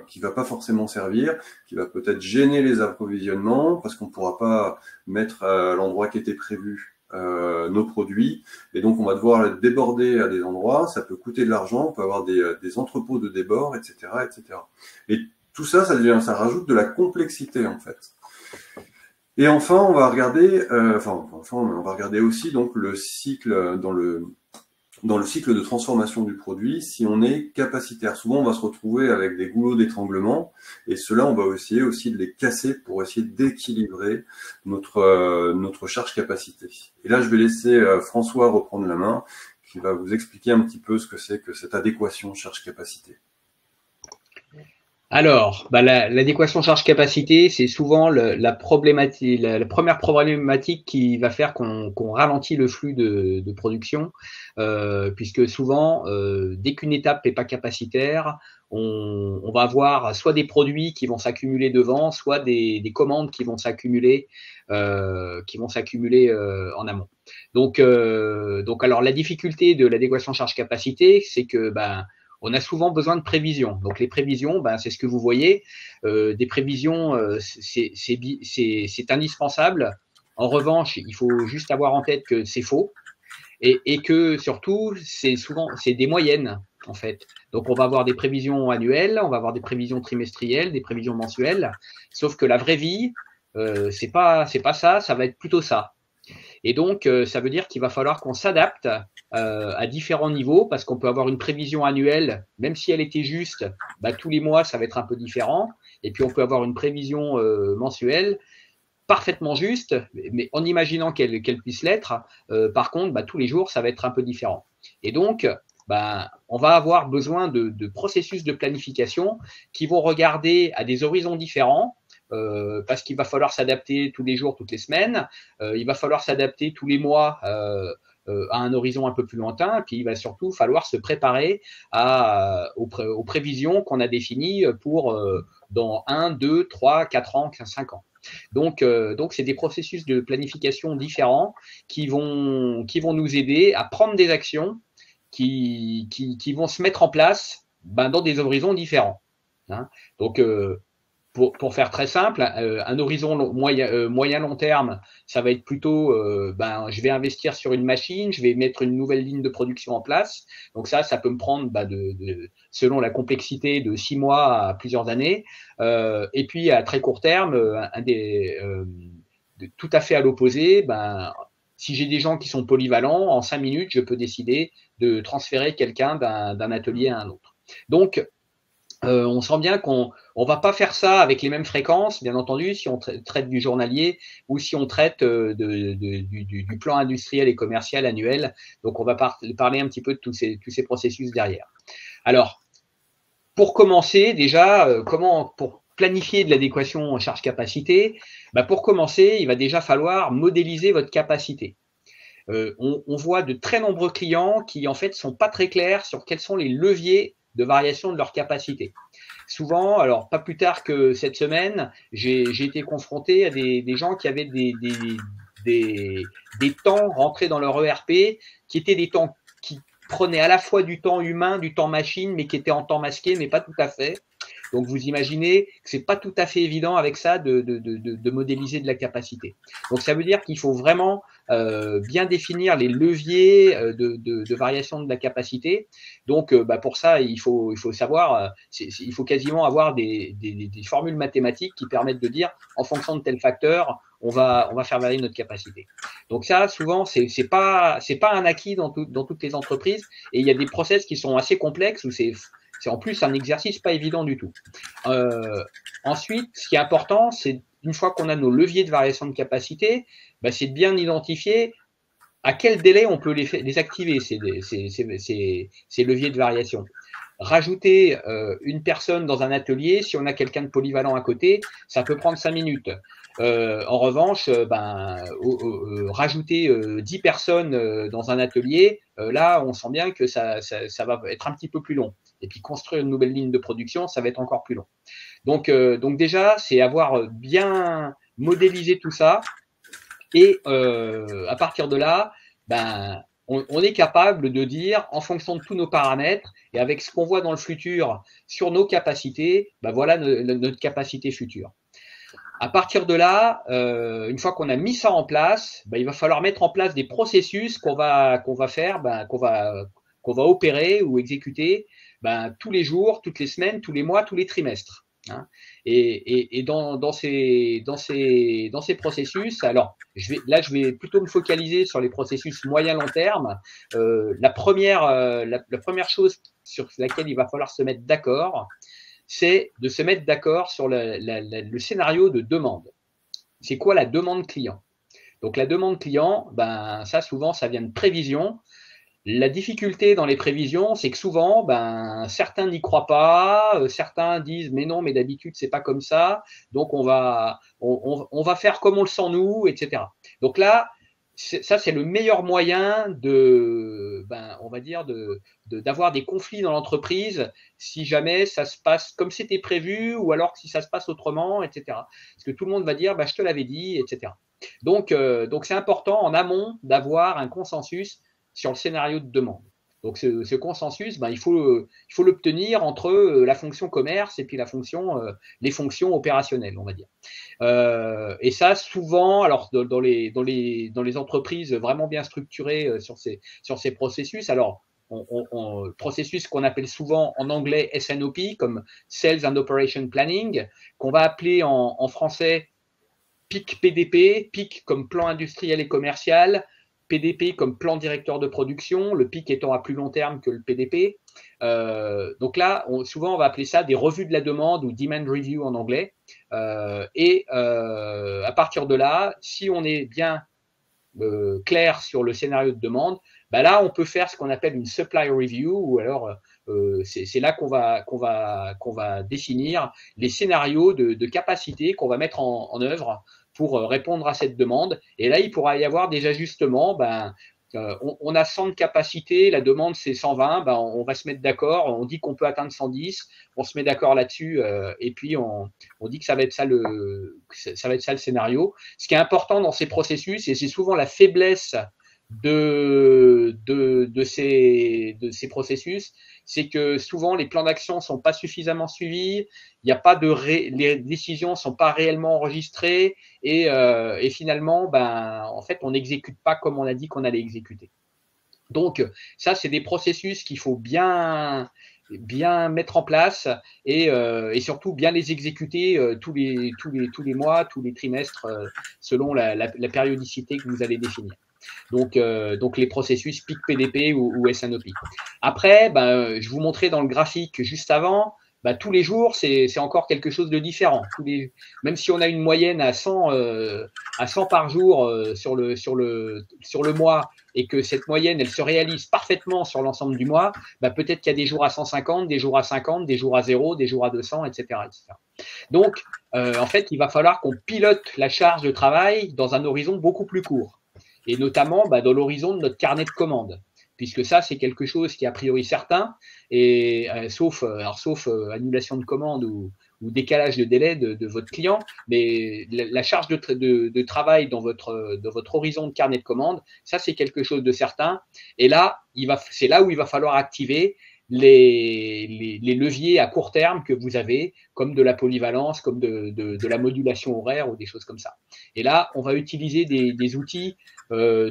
qui va pas forcément servir, qui va peut-être gêner les approvisionnements parce qu'on pourra pas mettre à l'endroit qui était prévu nos produits, et donc on va devoir les déborder à des endroits, ça peut coûter de l'argent, on peut avoir des entrepôts de débord, etc., etc. Et tout ça, ça rajoute de la complexité en fait. Et enfin, on va regarder, on va regarder aussi donc le cycle dans le cycle de transformation du produit, si on est capacitaire. Souvent, on va se retrouver avec des goulots d'étranglement, et cela, on va essayer aussi de les casser pour essayer d'équilibrer notre charge capacité. Et là, je vais laisser François reprendre la main, qui va vous expliquer un petit peu ce que c'est que cette adéquation charge-capacité. Alors, l'adéquation charge-capacité, c'est souvent la problématique, la première problématique qui va faire qu'on ralentit le flux de production, puisque souvent, dès qu'une étape n'est pas capacitaire, on va avoir soit des produits qui vont s'accumuler devant, soit des commandes qui vont s'accumuler en amont. Donc, alors la difficulté de l'adéquation charge-capacité, c'est que on a souvent besoin de prévisions. Donc les prévisions, c'est ce que vous voyez. Des prévisions, c'est indispensable. En revanche, il faut juste avoir en tête que c'est faux et que surtout, c'est des moyennes en fait. Donc on va avoir des prévisions annuelles, on va avoir des prévisions trimestrielles, des prévisions mensuelles. Sauf que la vraie vie, c'est pas ça, ça va être plutôt ça. Et donc, ça veut dire qu'il va falloir qu'on s'adapte à différents niveaux parce qu'on peut avoir une prévision annuelle, même si elle était juste, tous les mois, ça va être un peu différent. Et puis, on peut avoir une prévision mensuelle parfaitement juste, mais en imaginant qu'elle puisse l'être. Par contre, tous les jours, ça va être un peu différent. Et donc, on va avoir besoin de processus de planification qui vont regarder à des horizons différents. Parce qu'il va falloir s'adapter tous les jours, toutes les semaines. Il va falloir s'adapter tous les mois à un horizon un peu plus lointain. Puis il va surtout falloir se préparer aux prévisions qu'on a définies pour dans 1, 2, 3, 4 ans, 5 ans. Donc c'est des processus de planification différents qui vont nous aider à prendre des actions qui vont se mettre en place dans des horizons différents. Hein. Donc, pour faire très simple, un horizon moyen long terme, ça va être plutôt, je vais investir sur une machine, je vais mettre une nouvelle ligne de production en place. Donc ça peut me prendre, selon la complexité, de 6 mois à plusieurs années. Et puis à très court terme, tout à fait à l'opposé, si j'ai des gens qui sont polyvalents, en 5 minutes, je peux décider de transférer quelqu'un d'un atelier à un autre. Donc, on sent bien qu'on va pas faire ça avec les mêmes fréquences, bien entendu, si on traite du journalier ou si on traite du plan industriel et commercial annuel. Donc, on va parler un petit peu de tous ces processus derrière. Alors, pour commencer, déjà, pour planifier de l'adéquation charge-capacité, pour commencer, il va déjà falloir modéliser votre capacité. On voit de très nombreux clients qui, en fait, sont pas très clairs sur quels sont les leviers de variation de leur capacité. Souvent, alors pas plus tard que cette semaine, j'ai été confronté à des gens qui avaient des temps rentrés dans leur ERP qui étaient des temps qui prenaient à la fois du temps humain, du temps machine, mais qui étaient en temps masqué, mais pas tout à fait. Donc, vous imaginez que c'est pas tout à fait évident avec ça de modéliser de la capacité. Donc, ça veut dire qu'il faut vraiment bien définir les leviers de variation de la capacité. Donc, pour ça, il faut savoir, il faut quasiment avoir des formules mathématiques qui permettent de dire, en fonction de tel facteur, on va faire varier notre capacité. Donc ça, souvent, c'est pas un acquis dans toutes les entreprises. Et il y a des process qui sont assez complexes où c'est en plus un exercice pas évident du tout. Ensuite, ce qui est important, c'est une fois qu'on a nos leviers de variation de capacité, c'est de bien identifier à quel délai on peut les activer, ces leviers de variation. Rajouter une personne dans un atelier, si on a quelqu'un de polyvalent à côté, ça peut prendre 5 minutes. En revanche, rajouter 10 personnes dans un atelier, là, on sent bien que ça va être un petit peu plus long. Et puis, construire une nouvelle ligne de production, ça va être encore plus long. Donc déjà, c'est avoir bien modélisé tout ça. Et à partir de là, on est capable de dire, en fonction de tous nos paramètres et avec ce qu'on voit dans le futur sur nos capacités, voilà notre capacité future. À partir de là, une fois qu'on a mis ça en place, il va falloir mettre en place des processus qu'on va faire, qu'on va opérer ou exécuter tous les jours, toutes les semaines, tous les mois, tous les trimestres. Hein. Et dans ces processus, alors je vais plutôt me focaliser sur les processus moyen-long terme. La première chose sur laquelle il va falloir se mettre d'accord, c'est de se mettre d'accord sur le scénario de demande. C'est quoi la demande client? Donc la demande client, ça souvent ça vient de prévision. La difficulté dans les prévisions, c'est que souvent, ben, certains n'y croient pas, certains disent mais non, mais d'habitude c'est pas comme ça, donc on va faire comme on le sent nous, etc. Donc là, ça c'est le meilleur moyen ben, on va dire d'avoir des conflits dans l'entreprise si jamais ça se passe comme c'était prévu ou alors si ça se passe autrement, etc. Parce que tout le monde va dire bah, je te l'avais dit, etc. Donc c'est important en amont d'avoir un consensus sur le scénario de demande. Donc ce consensus, ben, il faut l'obtenir entre la fonction commerce et puis les fonctions opérationnelles, on va dire. Et ça, souvent, alors dans les entreprises vraiment bien structurées sur ces processus, alors processus qu'on appelle souvent en anglais SNOP, comme Sales and Operation Planning, qu'on va appeler en français PIC PDP, PIC comme plan industriel et commercial, PDP comme plan directeur de production, le PIC étant à plus long terme que le PDP. Donc là, souvent, on va appeler ça des revues de la demande ou demand review en anglais. À partir de là, si on est bien clair sur le scénario de demande, bah là, on peut faire ce qu'on appelle une supply review, ou alors c'est là qu'on va définir les scénarios de capacité qu'on va mettre en œuvre pour répondre à cette demande. Et là, il pourra y avoir des ajustements. Ben, on a 100 de capacité, la demande c'est 120, ben, on va se mettre d'accord, on dit qu'on peut atteindre 110, on se met d'accord là-dessus et puis on dit que ça va être ça le scénario. Ce qui est important dans ces processus, et c'est souvent la faiblesse de ces processus, c'est que souvent les plans d'action sont pas suffisamment suivis, il y a pas les décisions sont pas réellement enregistrées et finalement, ben en fait, on n'exécute pas comme on a dit qu'on allait exécuter. Donc ça, c'est des processus qu'il faut bien mettre en place et surtout bien les exécuter tous les mois, tous les trimestres, selon la périodicité que vous allez définir. Donc les processus PIC PDP ou SNOP. Après, ben, je vous montrais dans le graphique juste avant, ben, tous les jours, c'est encore quelque chose de différent. Même si on a une moyenne à 100 par jour sur le mois et que cette moyenne, elle se réalise parfaitement sur l'ensemble du mois, ben, peut-être qu'il y a des jours à 150, des jours à 50, des jours à 0, des jours à 200, etc. etc. Donc, en fait, il va falloir qu'on pilote la charge de travail dans un horizon beaucoup plus court. Et notamment bah, dans l'horizon de notre carnet de commandes, puisque ça, c'est quelque chose qui est a priori certain, et sauf annulation de commande ou décalage de délai de votre client, mais la charge de travail dans votre horizon de carnet de commandes, ça, c'est quelque chose de certain. Et là, c'est là où il va falloir activer les leviers à court terme que vous avez, comme de la polyvalence, comme de la modulation horaire ou des choses comme ça. Et là, on va utiliser des outils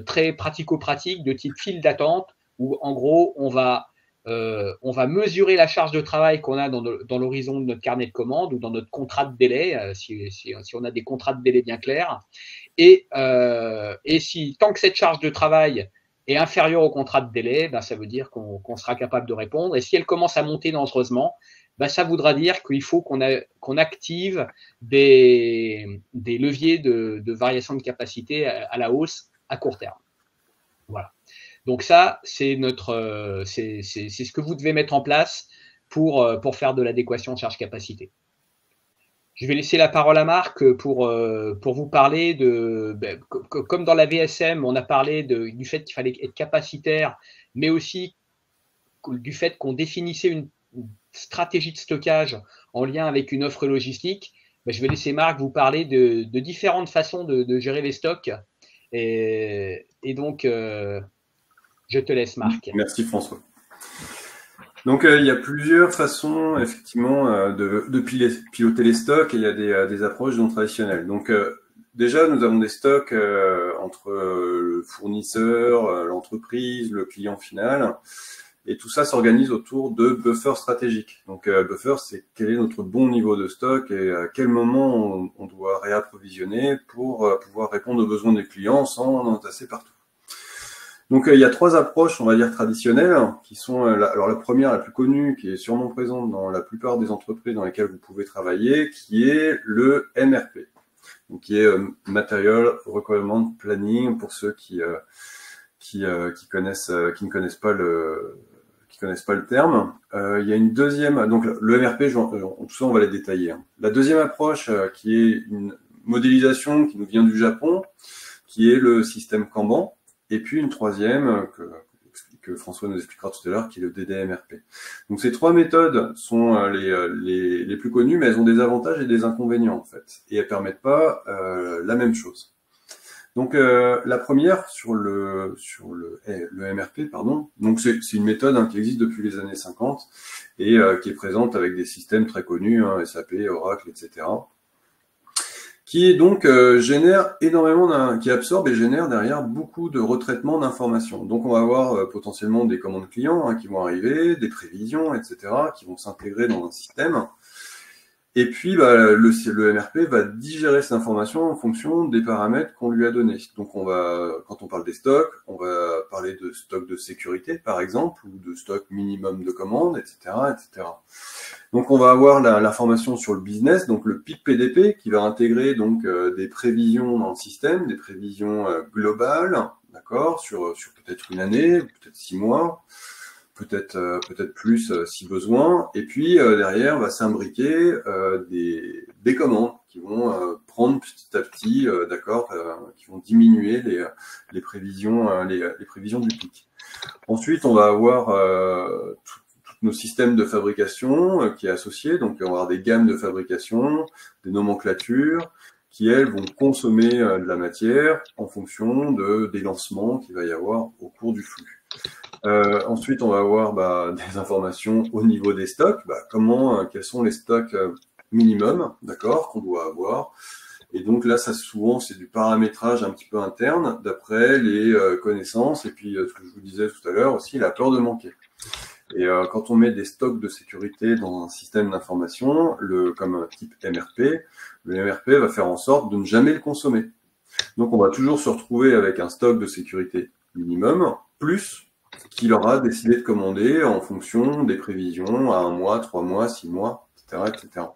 très pratico-pratiques de type file d'attente, où en gros, on va mesurer la charge de travail qu'on a dans l'horizon de notre carnet de commandes ou dans notre contrat de délai, si on a des contrats de délai bien clairs. Et si tant que cette charge de travail est inférieure au contrat de délai, ben, ça veut dire qu'on sera capable de répondre. Et si elle commence à monter dangereusement, ben, ça voudra dire qu'il faut qu'on active des leviers de variation de capacité à la hausse à court terme. Voilà. Donc ça, c'est ce que vous devez mettre en place pour faire de l'adéquation charge-capacité. Je vais laisser la parole à Marc pour vous parler comme dans la VSM, on a parlé du fait qu'il fallait être capacitaire, mais aussi du fait qu'on définissait une stratégie de stockage en lien avec une offre logistique. Je vais laisser Marc vous parler de différentes façons de gérer les stocks. Et donc, je te laisse, Marc. Merci, François. Donc, il y a plusieurs façons, effectivement, de piloter les stocks et il y a des approches non traditionnelles. Donc, déjà, nous avons des stocks entre le fournisseur, l'entreprise, le client final. Et tout ça s'organise autour de buffers stratégiques. Donc, buffer, c'est quel est notre bon niveau de stock et à quel moment on doit réapprovisionner pour pouvoir répondre aux besoins des clients sans en entasser partout. Donc, il y a trois approches, on va dire, traditionnelles, qui sont, alors la première, la plus connue, qui est sûrement présente dans la plupart des entreprises dans lesquelles vous pouvez travailler, qui est le MRP, donc qui est Material Requirement Planning, pour ceux qui qui ne connaissent pas le terme. Il y a une deuxième, donc le MRP, tout ça on va les détailler. Hein. La deuxième approche qui est une modélisation qui nous vient du Japon, qui est le système Kanban, et puis une troisième que François nous expliquera tout à l'heure, qui est le DDMRP. Donc ces trois méthodes sont les plus connues, mais elles ont des avantages et des inconvénients en fait, et elles permettent pas la même chose. Donc la première sur le MRP, pardon. Donc c'est une méthode qui existe depuis les années 50 et qui est présente avec des systèmes très connus, SAP, Oracle, etc. Qui donc génère énormément, qui absorbe et génère derrière beaucoup de retraitement d'informations. Donc on va avoir potentiellement des commandes clients qui vont arriver, des prévisions, etc. qui vont s'intégrer dans un système. Et puis, le MRP va digérer cette information en fonction des paramètres qu'on lui a donnés. Donc, quand on parle des stocks, on va parler de stock de sécurité, par exemple, ou de stock minimum de commandes, etc., etc. Donc, on va avoir l'information sur le business, donc le PIC PDP, qui va intégrer donc des prévisions dans le système, des prévisions globales, d'accord, sur peut-être une année, peut-être 6 mois. Peut-être plus si besoin, et puis derrière va s'imbriquer des commandes qui vont prendre petit à petit, d'accord, qui vont diminuer les prévisions du pic. Ensuite, on va avoir tous nos systèmes de fabrication qui est associé, donc on va avoir des gammes de fabrication, des nomenclatures qui elles vont consommer de la matière en fonction des lancements qu'il va y avoir au cours du flux. Ensuite, on va avoir des informations au niveau des stocks. Quels sont les stocks minimum, d'accord, qu'on doit avoir. Et donc là, ça souvent, c'est du paramétrage un petit peu interne d'après les connaissances et puis ce que je vous disais tout à l'heure aussi, la peur de manquer. Et quand on met des stocks de sécurité dans un système d'information, comme un type MRP, le MRP va faire en sorte de ne jamais le consommer. Donc on va toujours se retrouver avec un stock de sécurité minimum, plus qu'il aura décidé de commander en fonction des prévisions à 1 mois, 3 mois, 6 mois, etc., etc.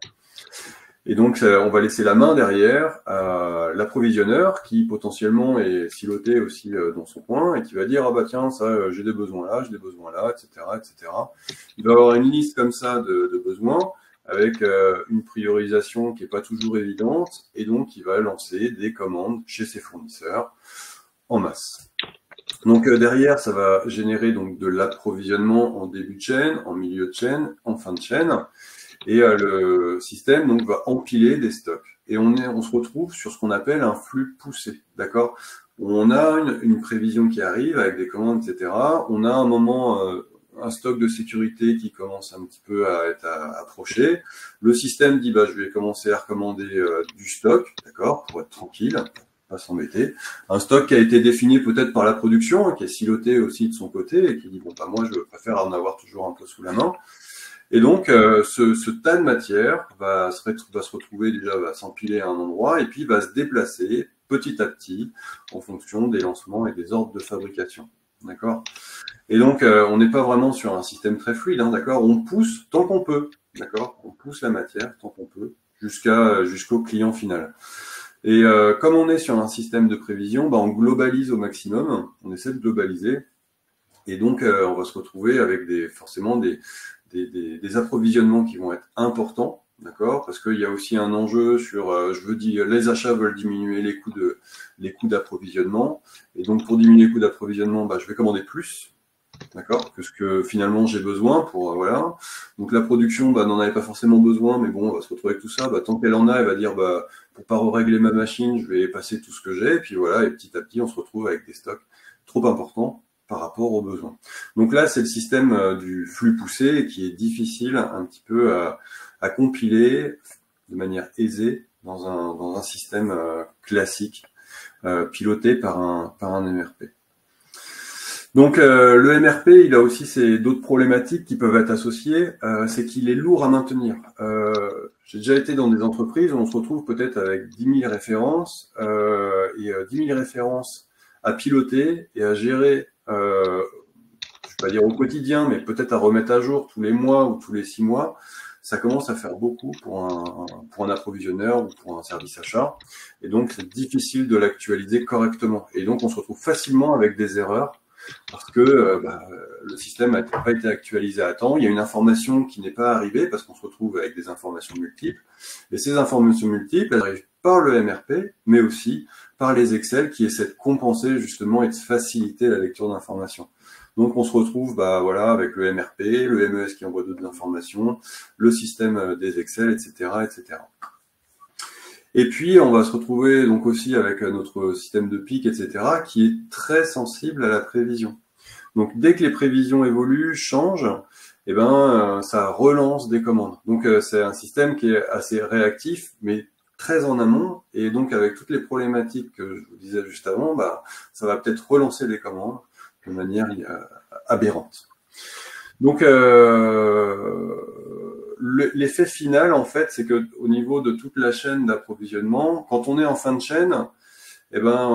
Et donc, on va laisser la main derrière à l'approvisionneur qui potentiellement est siloté aussi dans son coin et qui va dire « Ah bah tiens, ça, j'ai des besoins là, etc., etc. » Il va avoir une liste comme ça de besoins avec une priorisation qui n'est pas toujours évidente et donc il va lancer des commandes chez ses fournisseurs en masse. Donc derrière, ça va générer donc de l'approvisionnement en début de chaîne, en milieu de chaîne, en fin de chaîne, et le système donc va empiler des stocks. Et on se retrouve sur ce qu'on appelle un flux poussé, d'accord? On a une prévision qui arrive avec des commandes, etc. On a un moment un stock de sécurité qui commence un petit peu à être approché. Le système dit je vais commencer à recommander du stock, d'accord, pour être tranquille. Pas s'embêter. Un stock qui a été défini peut-être par la production, qui est siloté aussi de son côté et qui dit moi je préfère en avoir toujours un peu sous la main. Et donc ce tas de matière va se retrouver déjà, va s'empiler à un endroit et puis va se déplacer petit à petit en fonction des lancements et des ordres de fabrication. D'accord? Et donc on n'est pas vraiment sur un système très fluide, d'accord? On pousse tant qu'on peut, d'accord? On pousse la matière tant qu'on peut jusqu'au client final. Et comme on est sur un système de prévision, on globalise au maximum, on essaie de globaliser, et donc on va se retrouver avec forcément des approvisionnements qui vont être importants, d'accord, parce qu'il y a aussi un enjeu sur, les achats veulent diminuer les coûts d'approvisionnement, et donc pour diminuer les coûts d'approvisionnement, je vais commander plus. D'accord, que ce que finalement j'ai besoin pour voilà. Donc la production n'en avait pas forcément besoin, mais bon, on va se retrouver avec tout ça. Tant qu'elle en a, elle va dire pour pas régler ma machine, je vais passer tout ce que j'ai, et puis voilà, et petit à petit on se retrouve avec des stocks trop importants par rapport aux besoins. Donc là, c'est le système du flux poussé qui est difficile un petit peu à compiler de manière aisée dans un système classique piloté par un MRP. Donc le MRP, il a aussi d'autres problématiques qui peuvent être associées, c'est qu'il est lourd à maintenir. J'ai déjà été dans des entreprises où on se retrouve peut-être avec 10 000 références, et 10 000 références à piloter et à gérer, je ne vais pas dire au quotidien, mais peut-être à remettre à jour tous les mois ou tous les 6 mois. ça commence à faire beaucoup pour un approvisionneur ou pour un service achat. Et donc, c'est difficile de l'actualiser correctement. Et donc, on se retrouve facilement avec des erreurs parce que le système n'a pas été actualisé à temps. Il y a une information qui n'est pas arrivée parce qu'on se retrouve avec des informations multiples. Et ces informations multiples, elles arrivent par le MRP, mais aussi par les Excel qui essaient de compenser justement et de faciliter la lecture d'informations. Donc, on se retrouve voilà, avec le MRP, le MES qui envoie d'autres informations, le système des Excel, etc., etc. Et puis, on va se retrouver donc aussi avec notre système de pic, etc., qui est très sensible à la prévision. Donc, dès que les prévisions évoluent, changent, eh ben, ça relance des commandes. Donc, c'est un système qui est assez réactif, mais très en amont. Et donc, avec toutes les problématiques que je vous disais juste avant, ça va peut-être relancer des commandes de manière aberrante. Donc, l'effet final, en fait, c'est que au niveau de toute la chaîne d'approvisionnement, quand on est en fin de chaîne, eh ben,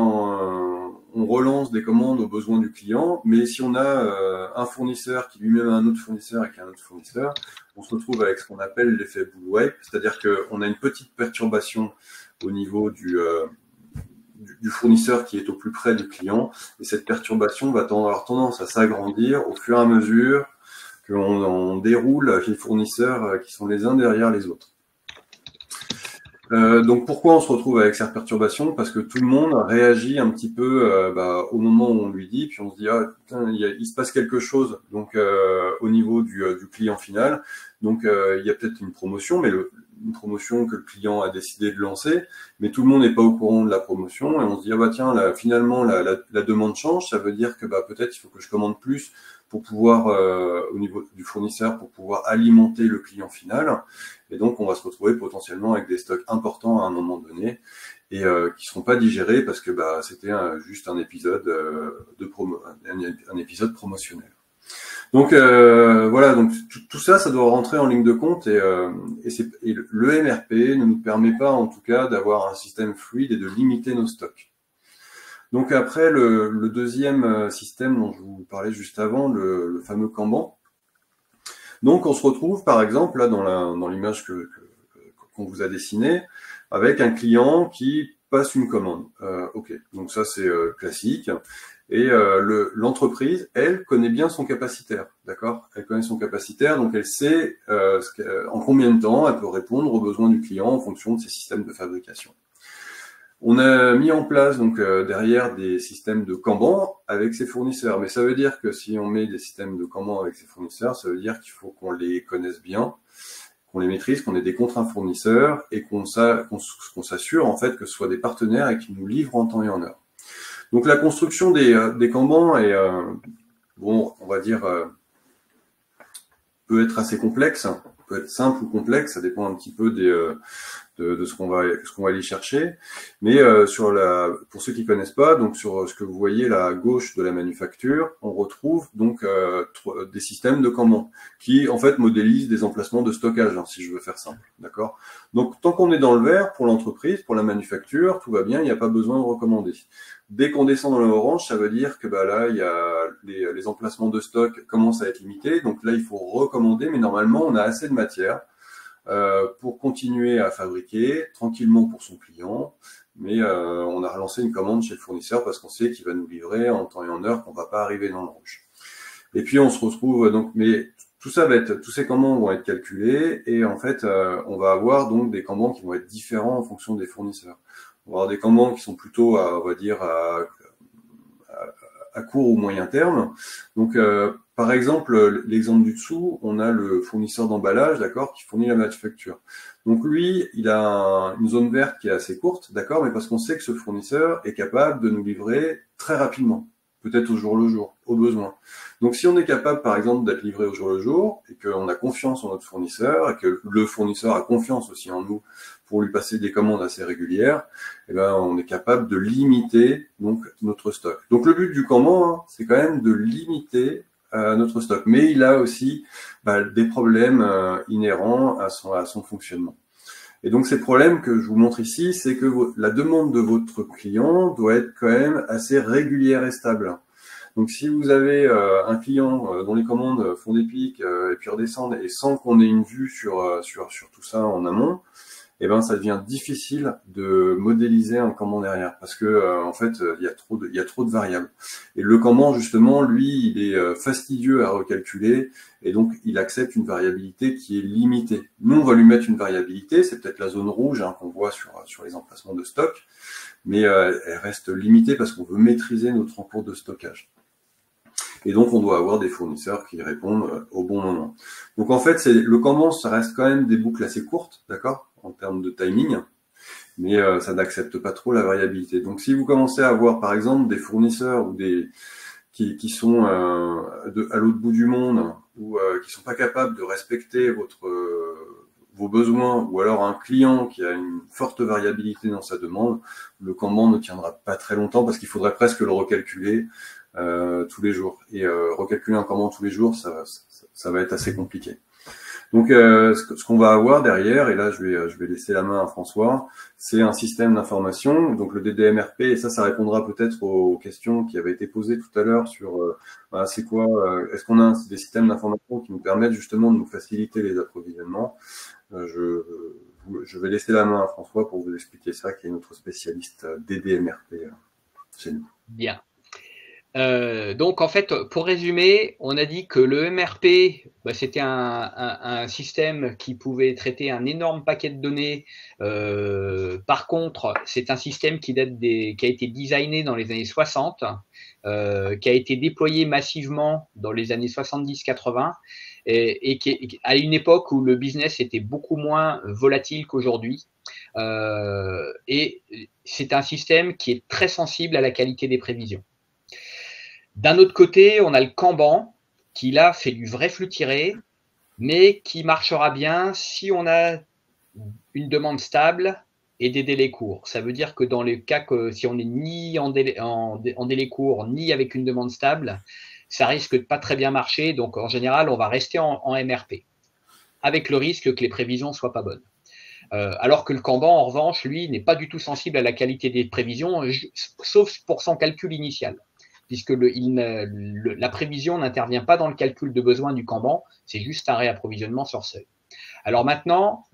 on relance des commandes aux besoins du client, mais si on a un fournisseur qui lui-même a un autre fournisseur et qui a un autre fournisseur, on se retrouve avec ce qu'on appelle l'effet bullwhip, c'est-à-dire qu'on a une petite perturbation au niveau du fournisseur qui est au plus près du client, et cette perturbation va avoir tendance à s'agrandir au fur et à mesure qu'on déroule les fournisseurs qui sont les uns derrière les autres. Donc pourquoi on se retrouve avec cette perturbation? Parce que tout le monde réagit un petit peu au moment où on lui dit, puis on se dit ah putain, il se passe quelque chose donc au niveau du client final. Donc il y a peut-être une promotion, mais une promotion que le client a décidé de lancer, mais tout le monde n'est pas au courant de la promotion et on se dit ah bah tiens là, finalement la demande change, ça veut dire que peut-être il faut que je commande plus pour pouvoir au niveau du fournisseur pour pouvoir alimenter le client final. Et donc, on va se retrouver potentiellement avec des stocks importants à un moment donné et qui seront pas digérés parce que c'était juste un épisode un épisode promotionnel. Donc voilà, donc tout ça, ça doit rentrer en ligne de compte et le MRP ne nous permet pas, en tout cas, d'avoir un système fluide et de limiter nos stocks. Donc après, le deuxième système dont je vous parlais juste avant, le fameux Kanban. Donc, on se retrouve, par exemple, là, dans l'image qu'on vous a dessinée, avec un client qui passe une commande. OK, donc ça, c'est classique. Et l'entreprise, elle, connaît bien son capacitaire, d'accord? Elle connaît son capacitaire, donc elle sait en combien de temps elle peut répondre aux besoins du client en fonction de ses systèmes de fabrication. On a mis en place donc derrière des systèmes de Kanban avec ses fournisseurs. Mais ça veut dire que si on met des systèmes de Kanban avec ses fournisseurs, ça veut dire qu'il faut qu'on les connaisse bien, qu'on les maîtrise, qu'on ait des contrats fournisseurs et qu'on s'assure en fait que ce soit des partenaires et qu'ils nous livrent en temps et en heure. Donc la construction des Kanban est, on va dire, peut être assez complexe, peut être simple ou complexe, ça dépend un petit peu de ce qu'on va aller chercher, mais pour ceux qui connaissent pas, donc sur ce que vous voyez là à gauche de la manufacture, on retrouve donc des systèmes de Kanban qui en fait modélisent des emplacements de stockage, si je veux faire simple, d'accord. Donc tant qu'on est dans le vert pour l'entreprise, pour la manufacture, tout va bien, il n'y a pas besoin de recommander. Dès qu'on descend dans l'orange, ça veut dire que là il y a les emplacements de stock commencent à être limités, donc là il faut recommander, mais normalement on a assez de matière pour continuer à fabriquer tranquillement pour son client, mais on a relancé une commande chez le fournisseur parce qu'on sait qu'il va nous livrer en temps et en heure, qu'on va pas arriver dans le rouge. Et puis on se retrouve donc, mais tout ça tous ces Kanban vont être calculés et en fait on va avoir donc des Kanban qui vont être différents en fonction des fournisseurs. On va avoir des Kanban qui sont plutôt on va dire à court ou moyen terme. Donc par exemple, l'exemple du dessous, on a le fournisseur d'emballage, d'accord, qui fournit la manufacture. Donc lui, il a une zone verte qui est assez courte, d'accord, mais parce qu'on sait que ce fournisseur est capable de nous livrer très rapidement, peut-être au jour le jour, au besoin. Donc si on est capable, par exemple, d'être livré au jour le jour, et qu'on a confiance en notre fournisseur, et que le fournisseur a confiance aussi en nous pour lui passer des commandes assez régulières, eh ben, on est capable de limiter donc notre stock. Donc le but du Kanban, c'est quand même de limiter notre stock, mais il a aussi des problèmes inhérents à son fonctionnement. Et donc ces problèmes que je vous montre ici, c'est que la demande de votre client doit être quand même assez régulière et stable. Donc, si vous avez un client dont les commandes font des pics et puis redescendent, et sans qu'on ait une vue sur tout ça en amont, eh ben, ça devient difficile de modéliser un Kanban derrière parce que en fait, il y a trop de variables. Et le Kanban, justement, lui, il est fastidieux à recalculer et donc il accepte une variabilité qui est limitée. Nous, on va lui mettre une variabilité, c'est peut-être la zone rouge hein, qu'on voit sur les emplacements de stock, mais elle reste limitée parce qu'on veut maîtriser notre encours de stockage. Et donc, on doit avoir des fournisseurs qui répondent au bon moment. Donc, en fait, le Kanban, ça reste quand même des boucles assez courtes, d'accord, en termes de timing, mais ça n'accepte pas trop la variabilité. Donc, si vous commencez à avoir, par exemple, des fournisseurs ou qui sont à l'autre bout du monde ou qui sont pas capables de respecter vos besoins, ou alors un client qui a une forte variabilité dans sa demande, le Kanban ne tiendra pas très longtemps parce qu'il faudrait presque le recalculer tous les jours. Et recalculer un Kanban tous les jours, ça va être assez compliqué. Donc, ce qu'on va avoir derrière, et là je vais laisser la main à François, c'est un système d'information, donc le DDMRP, et ça répondra peut-être aux questions qui avaient été posées tout à l'heure sur c'est quoi, est-ce qu'on a des systèmes d'information qui nous permettent justement de nous faciliter les approvisionnements. Je vais laisser la main à François pour vous expliquer ça, qui est notre spécialiste DDMRP chez nous. Bien. Donc en fait, pour résumer, on a dit que le MRP, c'était un système qui pouvait traiter un énorme paquet de données. Par contre, c'est un système qui a été designé dans les années 60, qui a été déployé massivement dans les années 70-80 et qui à une époque où le business était beaucoup moins volatile qu'aujourd'hui. Et c'est un système qui est très sensible à la qualité des prévisions. D'un autre côté, on a le Kanban qui là fait du vrai flux tiré, mais qui marchera bien si on a une demande stable et des délais courts. Ça veut dire que dans les cas que si on n'est ni en délai court ni avec une demande stable, ça risque de pas très bien marcher. Donc en général, on va rester en MRP, avec le risque que les prévisions soient pas bonnes. Alors que le Kanban, en revanche, lui, n'est pas du tout sensible à la qualité des prévisions, sauf pour son calcul initial, puisque la prévision n'intervient pas dans le calcul de besoin du Kanban, c'est juste un réapprovisionnement sur seuil. Alors maintenant,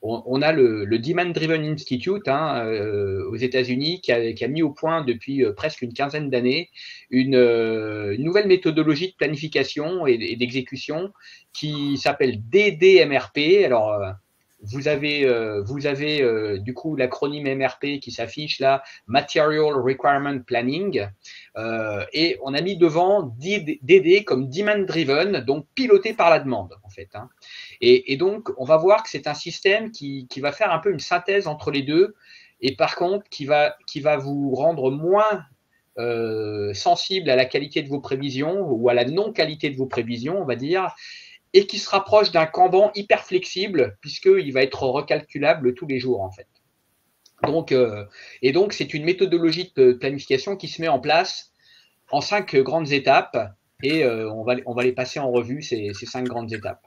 on a le Demand Driven Institute aux États-Unis qui a mis au point depuis presque une quinzaine d'années une nouvelle méthodologie de planification et d'exécution qui s'appelle DDMRP. Alors, vous avez du coup l'acronyme MRP qui s'affiche là, Material Requirement Planning, et on a mis devant DD comme Demand Driven, donc piloté par la demande en fait. Et donc on va voir que c'est un système qui va faire un peu une synthèse entre les deux, et par contre qui va vous rendre moins sensible à la qualité de vos prévisions ou à la non-qualité de vos prévisions, on va dire, et qui se rapproche d'un Kanban hyper flexible, puisqu'il va être recalculable tous les jours, en fait. Donc, c'est une méthodologie de planification qui se met en place en 5 grandes étapes, et on va les passer en revue, ces 5 grandes étapes.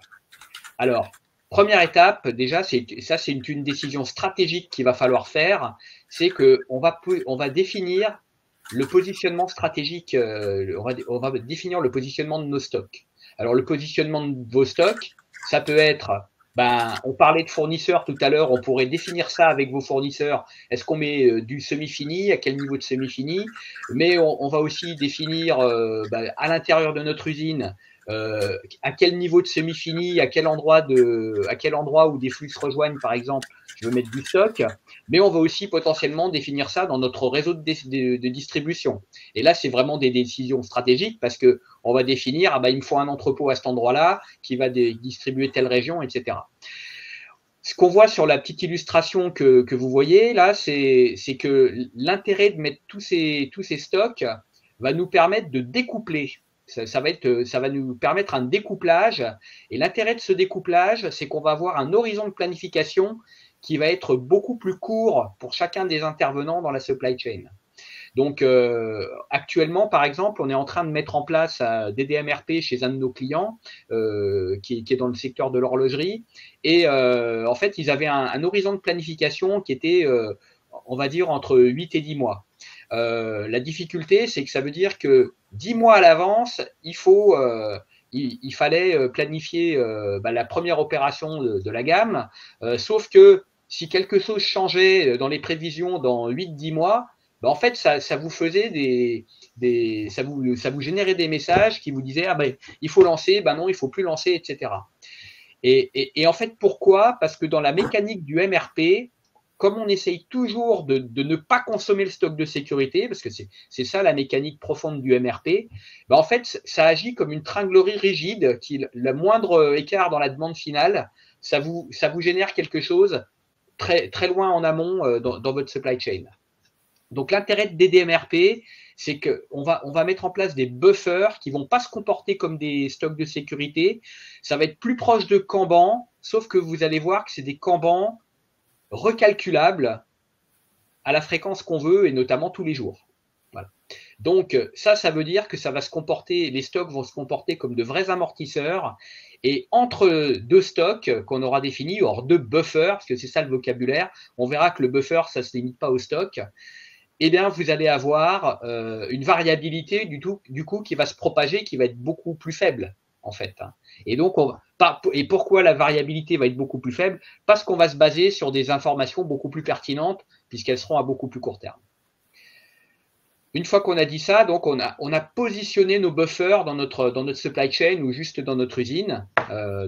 Alors, première étape, déjà, c'est une décision stratégique qu'il va falloir faire, c'est qu'on va définir le positionnement stratégique, on va définir le positionnement de nos stocks. Alors, le positionnement de vos stocks, ça peut être, on parlait de fournisseurs tout à l'heure, on pourrait définir ça avec vos fournisseurs. Est-ce qu'on met du semi-fini, à quel niveau de semi-fini? Mais on va aussi définir à l'intérieur de notre usine, à quel niveau de semi-fini, à quel endroit où des flux se rejoignent, par exemple, je veux mettre du stock. Mais on va aussi potentiellement définir ça dans notre réseau de distribution. Et là, c'est vraiment des décisions stratégiques parce que on va définir, il me faut un entrepôt à cet endroit-là qui va distribuer telle région, etc. Ce qu'on voit sur la petite illustration que vous voyez là, c'est que l'intérêt de mettre tous ces stocks va nous permettre de découpler. Ça va nous permettre un découplage. Et l'intérêt de ce découplage, c'est qu'on va avoir un horizon de planification qui va être beaucoup plus court pour chacun des intervenants dans la supply chain. Donc, actuellement, par exemple, on est en train de mettre en place DDMRP chez un de nos clients qui est dans le secteur de l'horlogerie. Et en fait, ils avaient un horizon de planification qui était, on va dire, entre 8 et 10 mois. La difficulté, c'est que ça veut dire que 10 mois à l'avance, il fallait planifier la première opération de la gamme, sauf que si quelque chose changeait dans les prévisions dans 8-10 mois, en fait, ça vous faisait ça vous générait des messages qui vous disaient il faut lancer, non, il faut plus lancer, etc. Et en fait, pourquoi? Parce que dans la mécanique du MRP, comme on essaye toujours de ne pas consommer le stock de sécurité, parce que c'est ça la mécanique profonde du MRP, en fait, ça agit comme une tringlerie rigide qui, le moindre écart dans la demande finale, ça vous génère quelque chose très, très loin en amont dans votre supply chain. Donc, l'intérêt de DDMRP, c'est qu'on va mettre en place des buffers qui ne vont pas se comporter comme des stocks de sécurité. Ça va être plus proche de Kanban, sauf que vous allez voir que c'est des Kanban recalculables à la fréquence qu'on veut et notamment tous les jours. Voilà. Donc, ça veut dire que ça va se comporter, les stocks vont se comporter comme de vrais amortisseurs. Et entre deux stocks qu'on aura définis, or deux buffers, parce que c'est ça le vocabulaire, on verra que le buffer, ça ne se limite pas au stock. Eh bien, vous allez avoir une variabilité du coup qui va se propager, qui va être beaucoup plus faible, en fait. Et donc, et pourquoi la variabilité va être beaucoup plus faible? Parce qu'on va se baser sur des informations beaucoup plus pertinentes, puisqu'elles seront à beaucoup plus court terme. Une fois qu'on a dit ça, donc on a positionné nos buffers dans notre supply chain ou juste dans notre usine.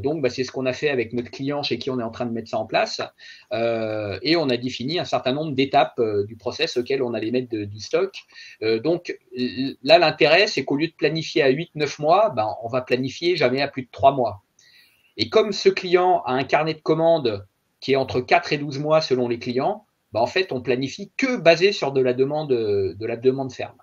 Donc, c'est ce qu'on a fait avec notre client chez qui on est en train de mettre ça en place. Et on a défini un certain nombre d'étapes du process auquel on allait mettre du stock. Donc, là, l'intérêt, c'est qu'au lieu de planifier à 8-9 mois, on va planifier jamais à plus de 3 mois. Et comme ce client a un carnet de commandes qui est entre 4 et 12 mois selon les clients, en fait, on planifie que basé sur de la demande ferme.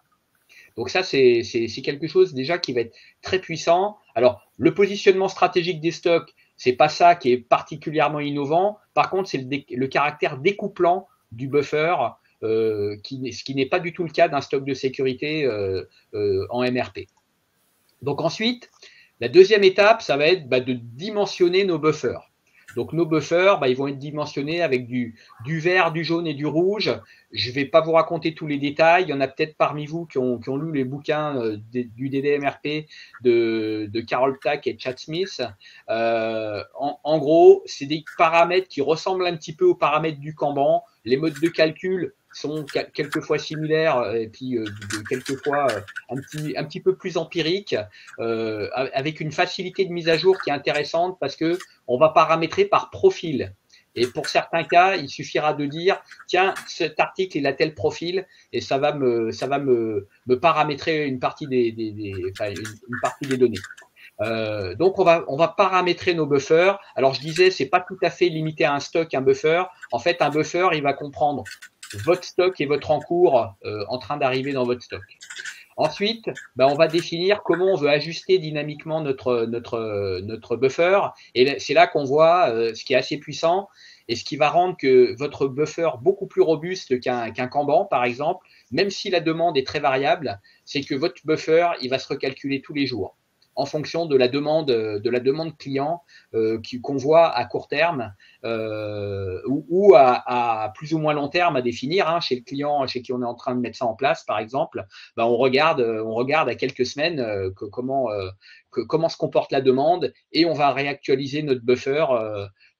Donc ça, c'est quelque chose déjà qui va être très puissant. Alors, le positionnement stratégique des stocks, c'est pas ça qui est particulièrement innovant. Par contre, c'est le caractère découplant du buffer, ce qui n'est pas du tout le cas d'un stock de sécurité en MRP. Donc ensuite, la deuxième étape, ça va être de dimensionner nos buffers. Donc, nos buffers, ils vont être dimensionnés avec du vert, du jaune et du rouge. Je ne vais pas vous raconter tous les détails. Il y en a peut-être parmi vous qui ont lu les bouquins du DDMRP de Carol Tack et Chad Smith. En gros, c'est des paramètres qui ressemblent un petit peu aux paramètres du Kanban. Les modes de calcul sont quelquefois similaires et puis quelquefois un petit peu plus empiriques, avec une facilité de mise à jour qui est intéressante parce que on va paramétrer par profil. Et pour certains cas, il suffira de dire tiens, cet article il a tel profil et ça va me paramétrer une partie une partie des données. Donc on va paramétrer nos buffers. Alors je disais, c'est pas tout à fait limité à un stock, un buffer. En fait, un buffer, il va comprendre votre stock et votre encours en train d'arriver dans votre stock. Ensuite, on va définir comment on veut ajuster dynamiquement notre buffer. Et c'est là qu'on voit ce qui est assez puissant et ce qui va rendre que votre buffer beaucoup plus robuste qu'un Kanban, par exemple, même si la demande est très variable, c'est que votre buffer, il va se recalculer tous les jours en fonction de la demande client qu'on voit à court terme ou à plus ou moins long terme à définir chez le client chez qui on est en train de mettre ça en place, par exemple. On regarde à quelques semaines comment se comporte la demande et on va réactualiser notre buffer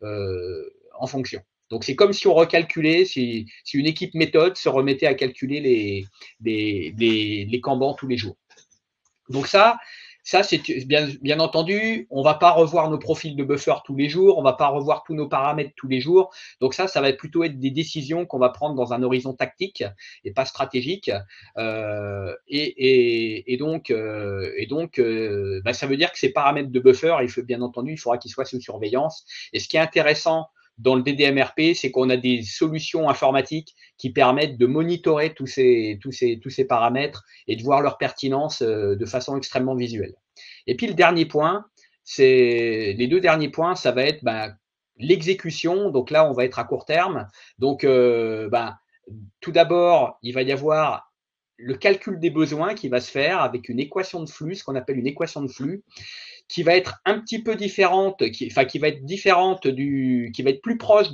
en fonction. Donc, c'est comme si on recalculait, si une équipe méthode se remettait à calculer les Kanban tous les jours. Donc ça, c'est bien entendu, on ne va pas revoir nos profils de buffer tous les jours, on ne va pas revoir tous nos paramètres tous les jours. Donc ça va plutôt être des décisions qu'on va prendre dans un horizon tactique et pas stratégique. Et donc, ça veut dire que ces paramètres de buffer, bien entendu, il faudra qu'ils soient sous surveillance. Et ce qui est intéressant dans le DDMRP, c'est qu'on a des solutions informatiques qui permettent de monitorer tous ces paramètres et de voir leur pertinence de façon extrêmement visuelle. Et puis le dernier point, les deux derniers points, ça va être l'exécution. Donc là, on va être à court terme. Donc, tout d'abord, il va y avoir le calcul des besoins qui va se faire avec une équation de flux, ce qu'on appelle une équation de flux, qui va être un petit peu différente, qui va être différente qui va être plus proche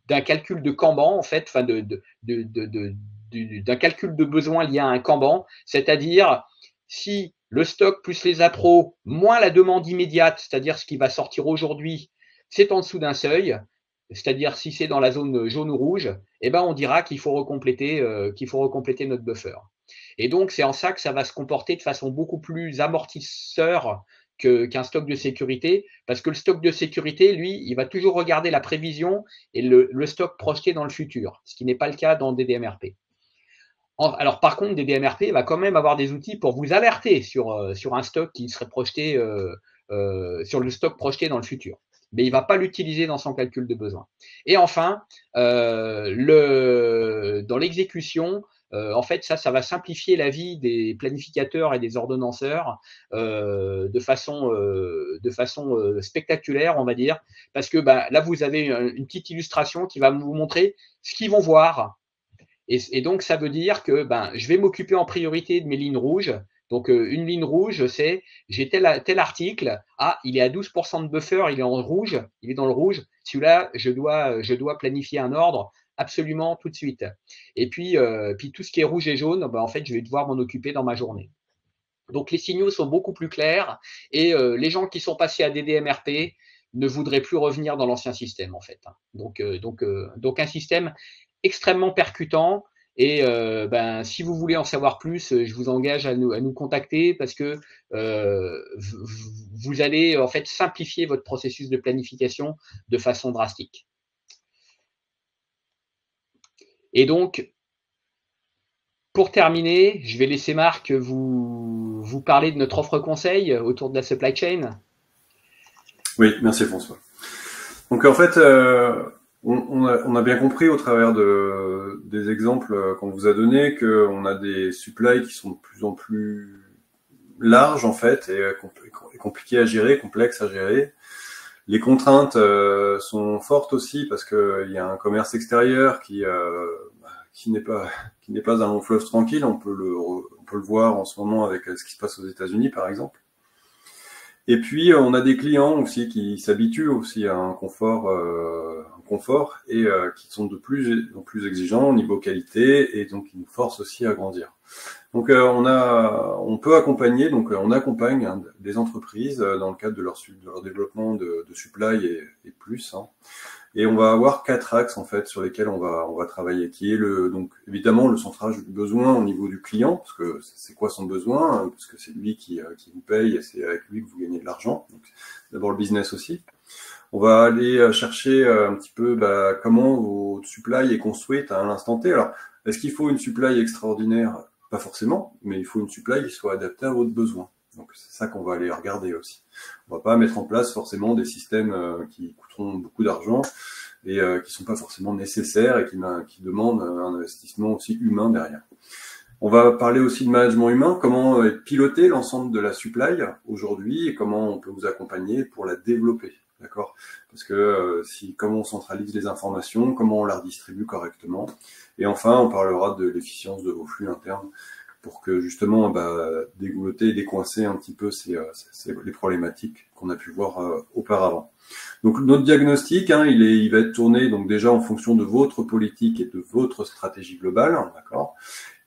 d'un calcul de Kanban, en fait, enfin d'un calcul de besoin lié à un Kanban, c'est-à-dire si le stock plus les appros moins la demande immédiate, c'est-à-dire ce qui va sortir aujourd'hui, c'est en dessous d'un seuil, c'est-à-dire si c'est dans la zone jaune ou rouge, eh ben on dira qu'il faut recompléter notre buffer. Et donc c'est en ça que ça va se comporter de façon beaucoup plus amortisseur qu'un stock de sécurité, parce que le stock de sécurité, lui, il va toujours regarder la prévision et le stock projeté dans le futur, ce qui n'est pas le cas dans DDMRP. Alors par contre, DDMRP va quand même avoir des outils pour vous alerter sur un stock qui serait projeté, sur le stock projeté dans le futur. Mais il ne va pas l'utiliser dans son calcul de besoin. Et enfin, dans l'exécution, en fait, ça va simplifier la vie des planificateurs et des ordonnanceurs de façon spectaculaire, on va dire, parce que là, vous avez une petite illustration qui va vous montrer ce qu'ils vont voir. Et donc, ça veut dire que je vais m'occuper en priorité de mes lignes rouges. Donc, une ligne rouge, c'est j'ai tel article, il est à 12% de buffer, il est en rouge, il est dans le rouge. Celui-là, je dois planifier un ordre absolument tout de suite. Et puis tout ce qui est rouge et jaune, en fait, je vais devoir m'en occuper dans ma journée. Donc, les signaux sont beaucoup plus clairs et les gens qui sont passés à DDMRP ne voudraient plus revenir dans l'ancien système, en fait. Donc, un système extrêmement percutant. Et si vous voulez en savoir plus, je vous engage à nous contacter parce que vous allez en fait simplifier votre processus de planification de façon drastique. Et donc, pour terminer, je vais laisser Marc vous parler de notre offre conseil autour de la supply chain. Oui, merci François. Donc en fait, on a bien compris au travers des exemples qu'on vous a donnés qu'on a des supplies qui sont de plus en plus larges en fait et compliquées à gérer, complexes à gérer. Les contraintes sont fortes aussi parce qu'il y a un commerce extérieur qui n'est pas un long fleuve tranquille. On peut le voir en ce moment avec ce qui se passe aux États-Unis par exemple. Et puis on a des clients aussi qui s'habituent aussi à un confort et qui sont de plus en plus exigeants au niveau qualité et donc qui nous forcent aussi à grandir. Donc on peut accompagner, donc on accompagne des entreprises dans le cadre de leur développement de supply et plus. Et on va avoir 4 axes en fait sur lesquels on va travailler, qui est donc évidemment le centrage du besoin au niveau du client, parce que c'est quoi son besoin, parce que c'est lui qui vous paye et c'est avec lui que vous gagnez de l'argent. Donc d'abord le business aussi. On va aller chercher un petit peu comment votre supply est construite à l'instant T. Alors est-ce qu'il faut une supply extraordinaire? Pas forcément, mais il faut une supply qui soit adaptée à votre besoin. Donc c'est ça qu'on va aller regarder aussi. On va pas mettre en place forcément des systèmes qui coûteront beaucoup d'argent et qui sont pas forcément nécessaires et qui demandent un investissement aussi humain derrière. On va parler aussi de management humain, comment piloter l'ensemble de la supply aujourd'hui et comment on peut vous accompagner pour la développer. D'accord? Parce que comment on centralise les informations, comment on la redistribue correctement. Et enfin, on parlera de l'efficience de vos flux internes pour que justement dégouloter et décoincer un petit peu les problématiques qu'on a pu voir auparavant. Donc notre diagnostic, il va être tourné donc déjà en fonction de votre politique et de votre stratégie globale, d'accord,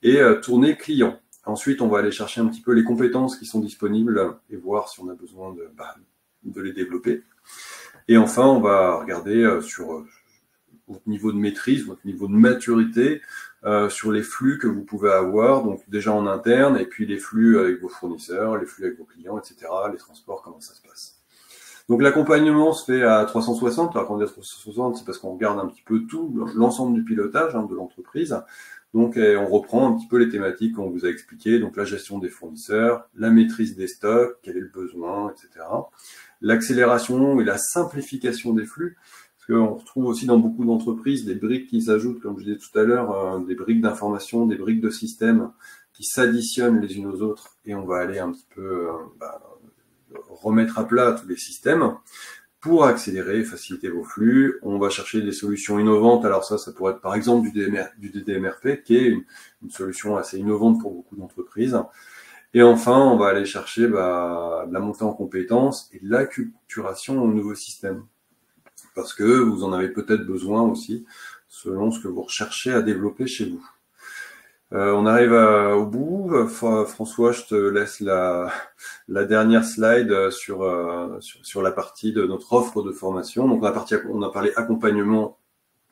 et tourné client. Ensuite, on va aller chercher un petit peu les compétences qui sont disponibles et voir si on a besoin de les développer. Et enfin, on va regarder sur votre niveau de maîtrise, votre niveau de maturité, sur les flux que vous pouvez avoir, donc déjà en interne, et puis les flux avec vos fournisseurs, les flux avec vos clients, etc., les transports, comment ça se passe. Donc l'accompagnement se fait à 360, alors quand on dit à 360, c'est parce qu'on regarde un petit peu tout, l'ensemble du pilotage de l'entreprise. Donc on reprend un petit peu les thématiques qu'on vous a expliquées, donc la gestion des fournisseurs, la maîtrise des stocks, quel est le besoin, etc. L'accélération et la simplification des flux, parce qu'on retrouve aussi dans beaucoup d'entreprises des briques qui s'ajoutent, comme je disais tout à l'heure, des briques d'information, des briques de système qui s'additionnent les unes aux autres, et on va aller un petit peu remettre à plat tous les systèmes pour accélérer et faciliter vos flux. On va chercher des solutions innovantes. Alors ça pourrait être par exemple du DDMRP, qui est une solution assez innovante pour beaucoup d'entreprises. Et enfin, on va aller chercher de la montée en compétences et de l'acculturation au nouveau système. parce que vous en avez peut-être besoin aussi, selon ce que vous recherchez à développer chez vous. On arrive au bout. François, je te laisse la dernière slide sur la partie de notre offre de formation. Donc, on a parlé accompagnement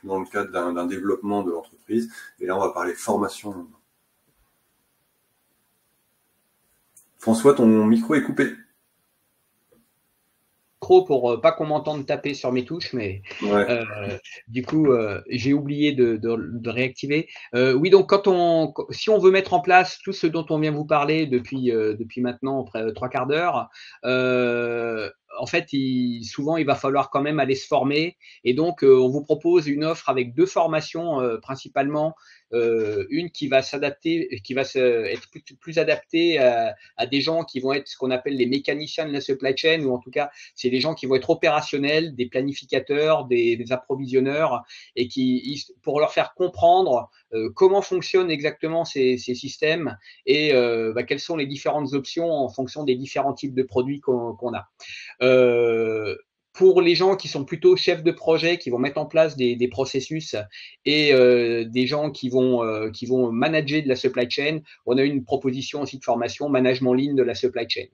dans le cadre d'un développement de l'entreprise. Et là, on va parler formation. François, ton micro est coupé. Pour pas qu'on m'entende taper sur mes touches, mais ouais. Du coup, j'ai oublié de réactiver. Oui, donc si on veut mettre en place tout ce dont on vient vous parler depuis maintenant près de 3/4 d'heure, en fait, souvent, il va falloir quand même aller se former. Et donc, on vous propose une offre avec 2 formations principalement. Une qui va s'adapter, qui va être plus adaptée à des gens qui vont être ce qu'on appelle les mécaniciens de la supply chain, ou en tout cas, c'est des gens qui vont être opérationnels, des planificateurs, des approvisionneurs, et pour leur faire comprendre comment fonctionnent exactement ces systèmes et quelles sont les différentes options en fonction des différents types de produits qu'on a. Pour les gens qui sont plutôt chefs de projet, qui vont mettre en place des processus, et des gens qui vont manager de la supply chain, on a une proposition aussi de formation management ligne de la supply chain.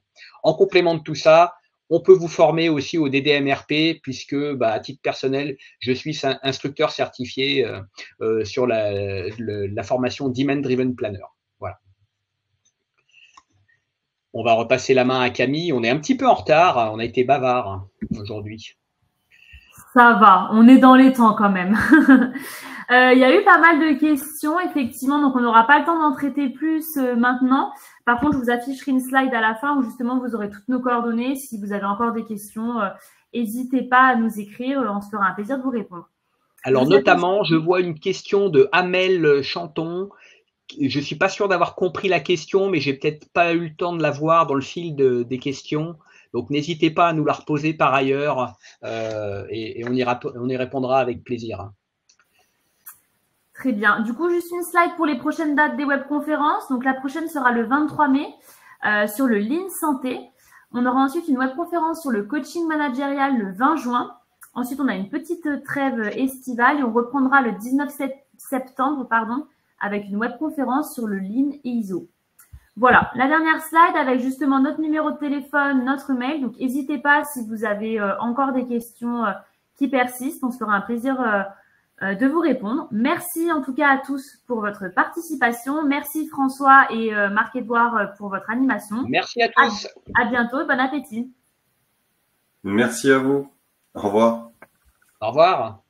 En complément de tout ça, on peut vous former aussi au DDMRP, puisque à titre personnel, je suis instructeur certifié sur la formation Demand Driven Planner. Voilà. On va repasser la main à Camille. On est un petit peu en retard. On a été bavard aujourd'hui. Ça va, on est dans les temps quand même. Il y a eu pas mal de questions, effectivement, donc on n'aura pas le temps d'en traiter plus maintenant. Par contre, je vous afficherai une slide à la fin où justement vous aurez toutes nos coordonnées. Si vous avez encore des questions, n'hésitez pas à nous écrire, on se fera un plaisir de vous répondre. Alors notamment, je vois une question de Amel Chanton. Je ne suis pas sûr d'avoir compris la question, mais j'ai peut-être pas eu le temps de la voir dans le fil des questions. Donc, n'hésitez pas à nous la reposer par ailleurs et on y répondra avec plaisir. Très bien. Du coup, juste une slide pour les prochaines dates des webconférences. Donc, la prochaine sera le 23 mai sur le Lean Santé. On aura ensuite une webconférence sur le coaching managérial le 20 juin. Ensuite, on a une petite trêve estivale et on reprendra le 19 septembre avec une webconférence sur le Lean et ISO. Voilà, la dernière slide avec justement notre numéro de téléphone, notre mail. Donc, n'hésitez pas si vous avez encore des questions qui persistent. On se fera un plaisir de vous répondre. Merci en tout cas à tous pour votre participation. Merci François et Marc-Édouard pour votre animation. Merci à tous. À bientôt, bon appétit. Merci à vous. Au revoir. Au revoir.